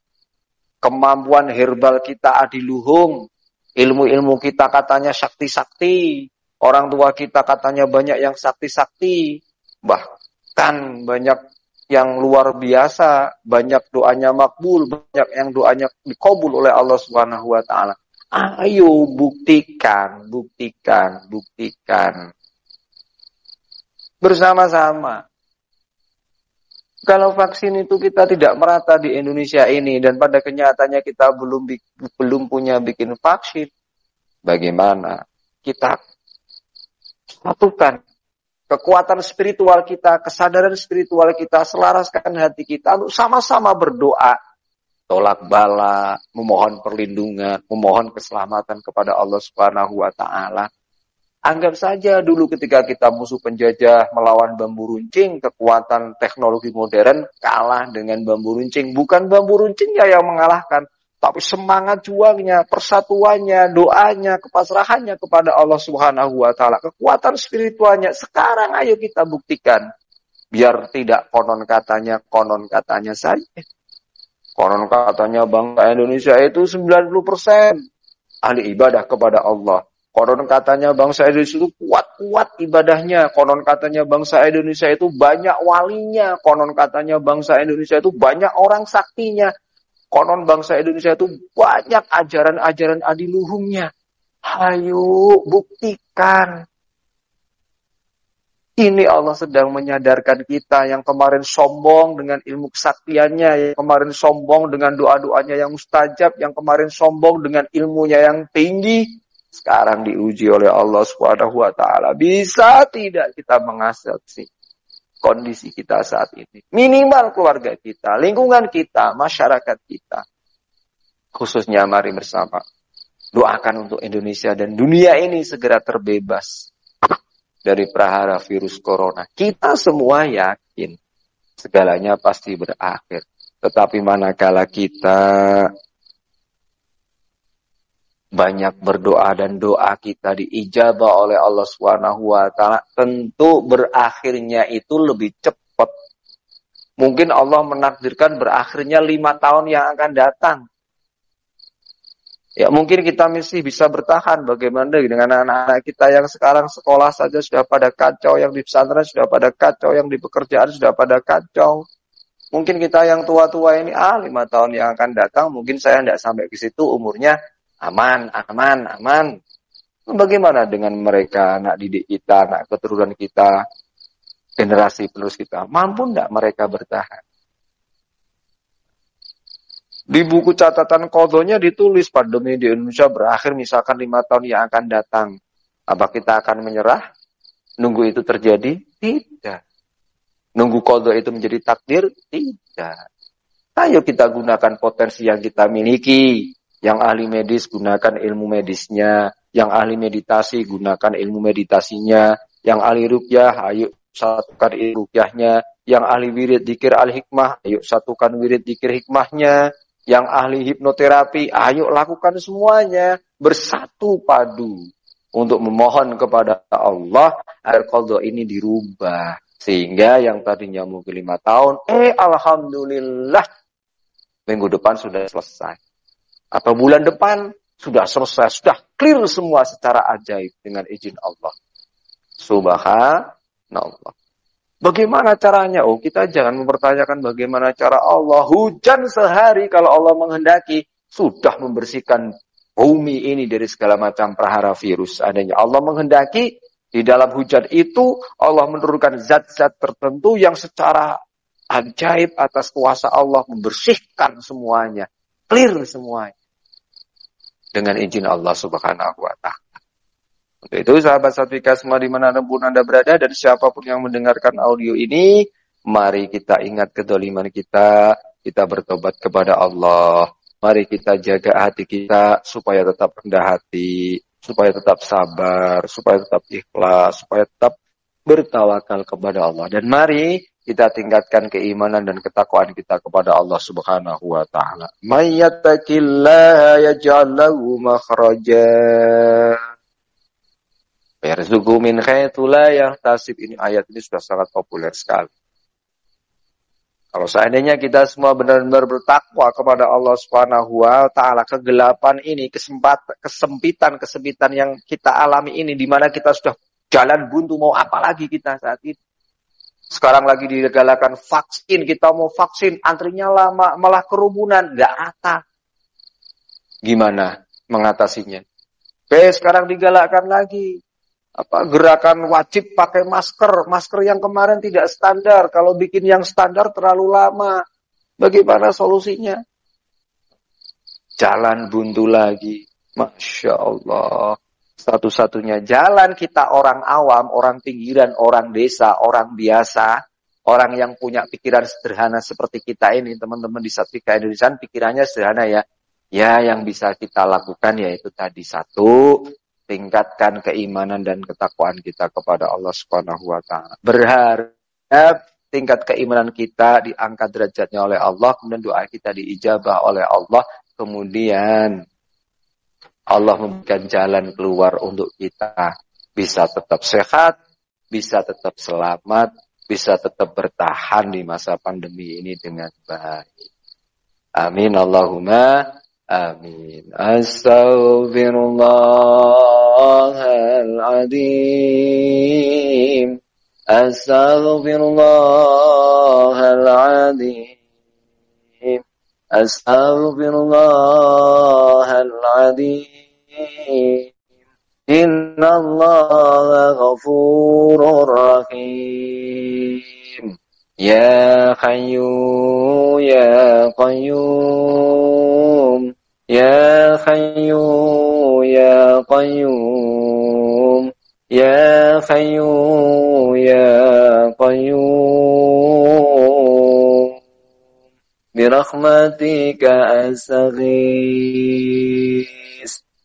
kemampuan herbal kita adiluhung, ilmu-ilmu kita katanya sakti-sakti, orang tua kita katanya banyak yang sakti-sakti, bahkan banyak yang luar biasa, banyak doanya makbul, banyak yang doanya dikabul oleh Allah Subhanahu wa taala. Ayo buktikan bersama-sama. Kalau vaksin itu kita tidak merata di Indonesia ini dan pada kenyataannya kita belum punya bikin vaksin, bagaimana kita satukan kekuatan spiritual kita, kesadaran spiritual kita, selaraskan hati kita untuk sama-sama berdoa, tolak bala, memohon perlindungan, memohon keselamatan kepada Allah Subhanahu wa taala. Anggap saja dulu ketika kita musuh penjajah melawan bambu runcing, kekuatan teknologi modern kalah dengan bambu runcing. Bukan bambu runcingnya yang mengalahkan, tapi semangat juangnya, persatuannya, doanya, kepasrahannya kepada Allah Subhanahu wa taala, kekuatan spiritualnya. Sekarang ayo kita buktikan. Biar tidak konon katanya saja. Konon katanya bangsa Indonesia itu 90% ahli ibadah kepada Allah. Konon katanya bangsa Indonesia itu kuat-kuat ibadahnya. Konon katanya bangsa Indonesia itu banyak walinya. Konon katanya bangsa Indonesia itu banyak orang saktinya. Konon bangsa Indonesia itu banyak ajaran-ajaran adiluhungnya. Ayo buktikan. Ini Allah sedang menyadarkan kita yang kemarin sombong dengan ilmu kesaktiannya, yang kemarin sombong dengan doa-doanya yang mustajab, yang kemarin sombong dengan ilmunya yang tinggi. Sekarang diuji oleh Allah Subhanahu wa taala. Bisa tidak kita mengasasi kondisi kita saat ini? Minimal keluarga kita, lingkungan kita, masyarakat kita. Khususnya mari bersama doakan untuk Indonesia dan dunia ini segera terbebas dari prahara virus corona. Kita semua yakin segalanya pasti berakhir. Tetapi manakala kita banyak berdoa dan doa kita diijabah oleh Allah Subhanahu wa taala, tentu berakhirnya itu lebih cepat. Mungkin Allah menakdirkan berakhirnya 5 tahun yang akan datang. Ya mungkin kita masih bisa bertahan. Bagaimana dengan anak-anak kita yang sekarang sekolah saja sudah pada kacau, yang di pesantren sudah pada kacau, yang di pekerjaan sudah pada kacau. Mungkin kita yang tua-tua ini 5 tahun yang akan datang, mungkin saya tidak sampai ke situ umurnya. Aman. Bagaimana dengan mereka, anak didik kita, anak keturunan kita, generasi penerus kita? Mampu tidak mereka bertahan? Di buku catatan qadhonya ditulis pandemi di Indonesia berakhir misalkan 5 tahun yang akan datang. Apa kita akan menyerah? Nunggu itu terjadi? Tidak. Nunggu qadho itu menjadi takdir? Tidak. Ayo kita gunakan potensi yang kita miliki. Yang ahli medis gunakan ilmu medisnya, yang ahli meditasi gunakan ilmu meditasinya, yang ahli ruqyah ayo satukan ilmu ruqyahnya, yang ahli wirid dzikir al-hikmah ayo satukan wirid dzikir hikmahnya, yang ahli hipnoterapi ayo lakukan semuanya bersatu padu untuk memohon kepada Allah agar qadha ini dirubah sehingga yang tadinya mungkin 5 tahun alhamdulillah minggu depan sudah selesai. Atau bulan depan sudah selesai, sudah clear semua secara ajaib dengan izin Allah. Subhanallah. Bagaimana caranya? Kita jangan mempertanyakan bagaimana cara Allah. Hujan sehari kalau Allah menghendaki sudah membersihkan bumi ini dari segala macam prahara virus. Adanya Allah menghendaki di dalam hujan itu Allah menurunkan zat-zat tertentu yang secara ajaib atas kuasa Allah membersihkan semuanya. Clear semuanya. Dengan izin Allah Subhanahu wa ta'ala. Untuk itu sahabat Satvika semua dimanapun Anda berada dan siapapun yang mendengarkan audio ini, mari kita ingat kedoliman kita bertobat kepada Allah. Mari kita jaga hati kita supaya tetap rendah hati, supaya tetap sabar, supaya tetap ikhlas, supaya tetap bertawakal kepada Allah. Dan mari kita tingkatkan keimanan dan ketakwaan kita kepada Allah Subhanahu wa taala. May yattaqillaha yaj'al lahu makhraja. Yarzuqhu min haitsu la yahtasib. Ini ayat ini sudah sangat populer sekali. Kalau seandainya kita semua benar-benar bertakwa kepada Allah Subhanahu wa taala, kegelapan ini, kesempitan yang kita alami ini di mana kita sudah jalan buntu mau apa lagi kita saat ini? Sekarang lagi digalakan vaksin, kita mau vaksin, antrinya lama, malah kerumunan, nggak rata. Gimana mengatasinya? Oke, sekarang digalakkan lagi. Gerakan wajib pakai masker. Masker yang kemarin tidak standar. Kalau bikin yang standar terlalu lama. Bagaimana solusinya? Jalan buntu lagi. Masya Allah. Satu-satunya jalan kita orang awam, orang pinggiran, orang desa, orang biasa, orang yang punya pikiran sederhana seperti kita ini, teman-teman di Satvika Indonesia, pikirannya sederhana ya. Ya, yang bisa kita lakukan yaitu tadi satu, tingkatkan keimanan dan ketakwaan kita kepada Allah Subhanahu wa taala. Berharap tingkat keimanan kita diangkat derajatnya oleh Allah, kemudian doa kita diijabah oleh Allah, kemudian Allah memberikan jalan keluar untuk kita bisa tetap sehat, bisa tetap selamat, bisa tetap bertahan di masa pandemi ini dengan baik. Amin Allahumma amin. Astaghfirullahaladzim. Astaghfirullahaladzim. Astaghfirullahaladzim. Innallaha ghafurur rahim. Ya Hayyu ya Qayyum. Ya Hayyu ya Qayyum. Ya Hayyu ya Qayyum. Birahmatika astaghis.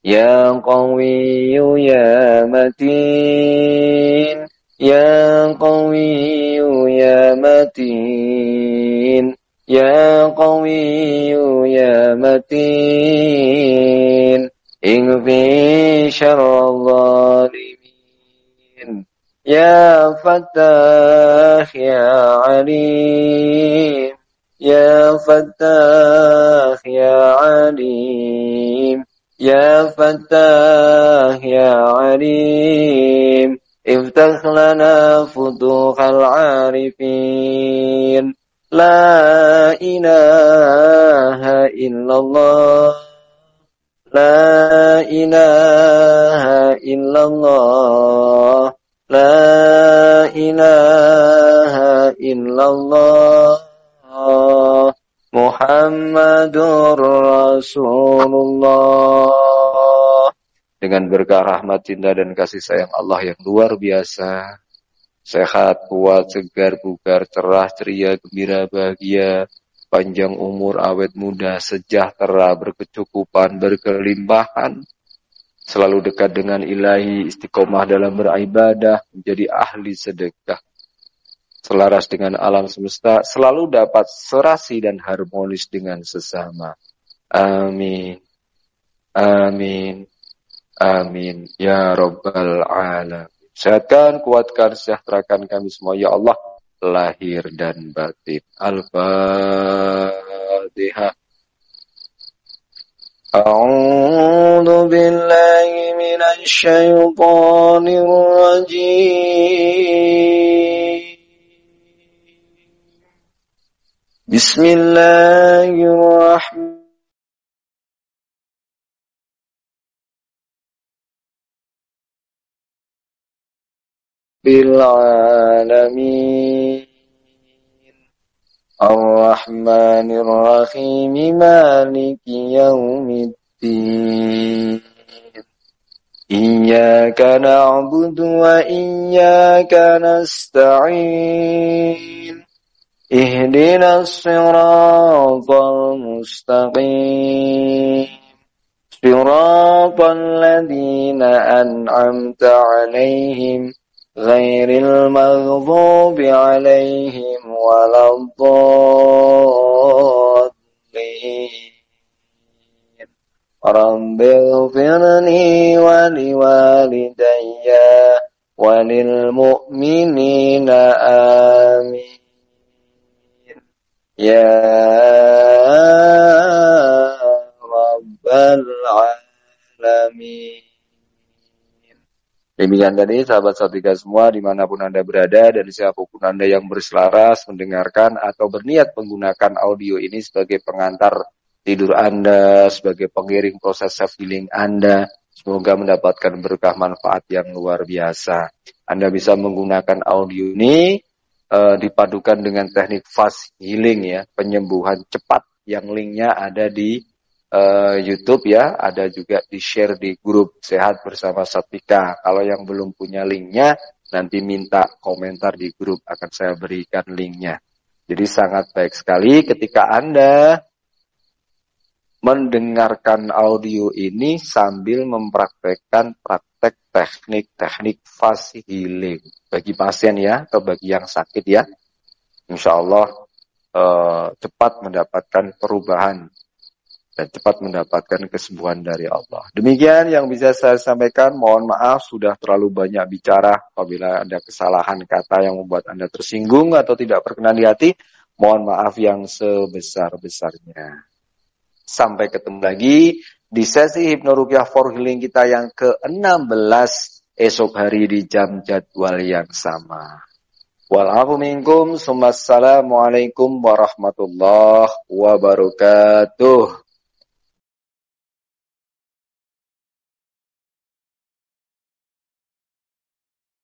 Ya Qawiyyu ya Matin. Ya Qawiyyu ya Matin. Ya Qawiyyu ya Matin. Ighfi syarral zalimin. Ya Fattah ya Alim. Ya Fattah ya Alim. Ya Fattah ya Alim. Iftah lana futuhal arifin. La ilaha illallah. La ilaha illallah. La ilaha illallah. Muhammadur Rasulullah. Dengan berkah rahmat, cinta dan kasih sayang Allah yang luar biasa, sehat, kuat, segar, bugar, cerah, ceria, gembira, bahagia, panjang umur, awet muda, sejahtera, berkecukupan, berkelimpahan, selalu dekat dengan ilahi, istiqomah dalam beribadah, menjadi ahli sedekah, selaras dengan alam semesta, selalu dapat serasi dan harmonis dengan sesama. Amin. Amin. Amin. Ya Rabbal Alamin. Sehatkan, kuatkan, sejahterakan kami semua, ya Allah, lahir dan batin. Al-Fatihah. A'udzu billahi minasy syaithanir rajim. Bismillahirrahmanirrahim. Bil alamin. Ar-Rahmanir Rahim. Maliki yaumiddin. Iyyaka na'budu wa iyyaka nasta'in. Ihdinas siratal mustaqim. Siratal ladzina an'amta 'alaihim ghairil maghdubi 'alaihim waladdallin. Rabbighfirli wa liwalidayya wa lil mu'minina amin. Ya Rabbal Alamin. Demikian tadi sahabat Satrika semua dimanapun Anda berada dan siapapun Anda yang berselaras mendengarkan atau berniat menggunakan audio ini sebagai pengantar tidur Anda, sebagai pengiring proses self healing Anda, semoga mendapatkan berkah manfaat yang luar biasa. Anda bisa menggunakan audio ini dipadukan dengan teknik fast healing ya, penyembuhan cepat yang linknya ada di YouTube ya, ada juga di-share di grup Sehat Bersama Satrika. Kalau yang belum punya linknya, nanti minta komentar di grup, akan saya berikan linknya. Jadi sangat baik sekali ketika Anda mendengarkan audio ini sambil mempraktekkan praktek teknik-teknik fast healing. Bagi pasien ya, atau bagi yang sakit ya, insya Allah cepat mendapatkan perubahan dan cepat mendapatkan kesembuhan dari Allah. Demikian yang bisa saya sampaikan. Mohon maaf sudah terlalu banyak bicara. Apabila ada kesalahan kata yang membuat Anda tersinggung atau tidak berkenan di hati, mohon maaf yang sebesar-besarnya. Sampai ketemu lagi di sesi Hipnoruqyah for Healing kita yang ke-16 esok hari di jam jadwal yang sama. Wal-afu minkum, assalamualaikum warahmatullahi wabarakatuh.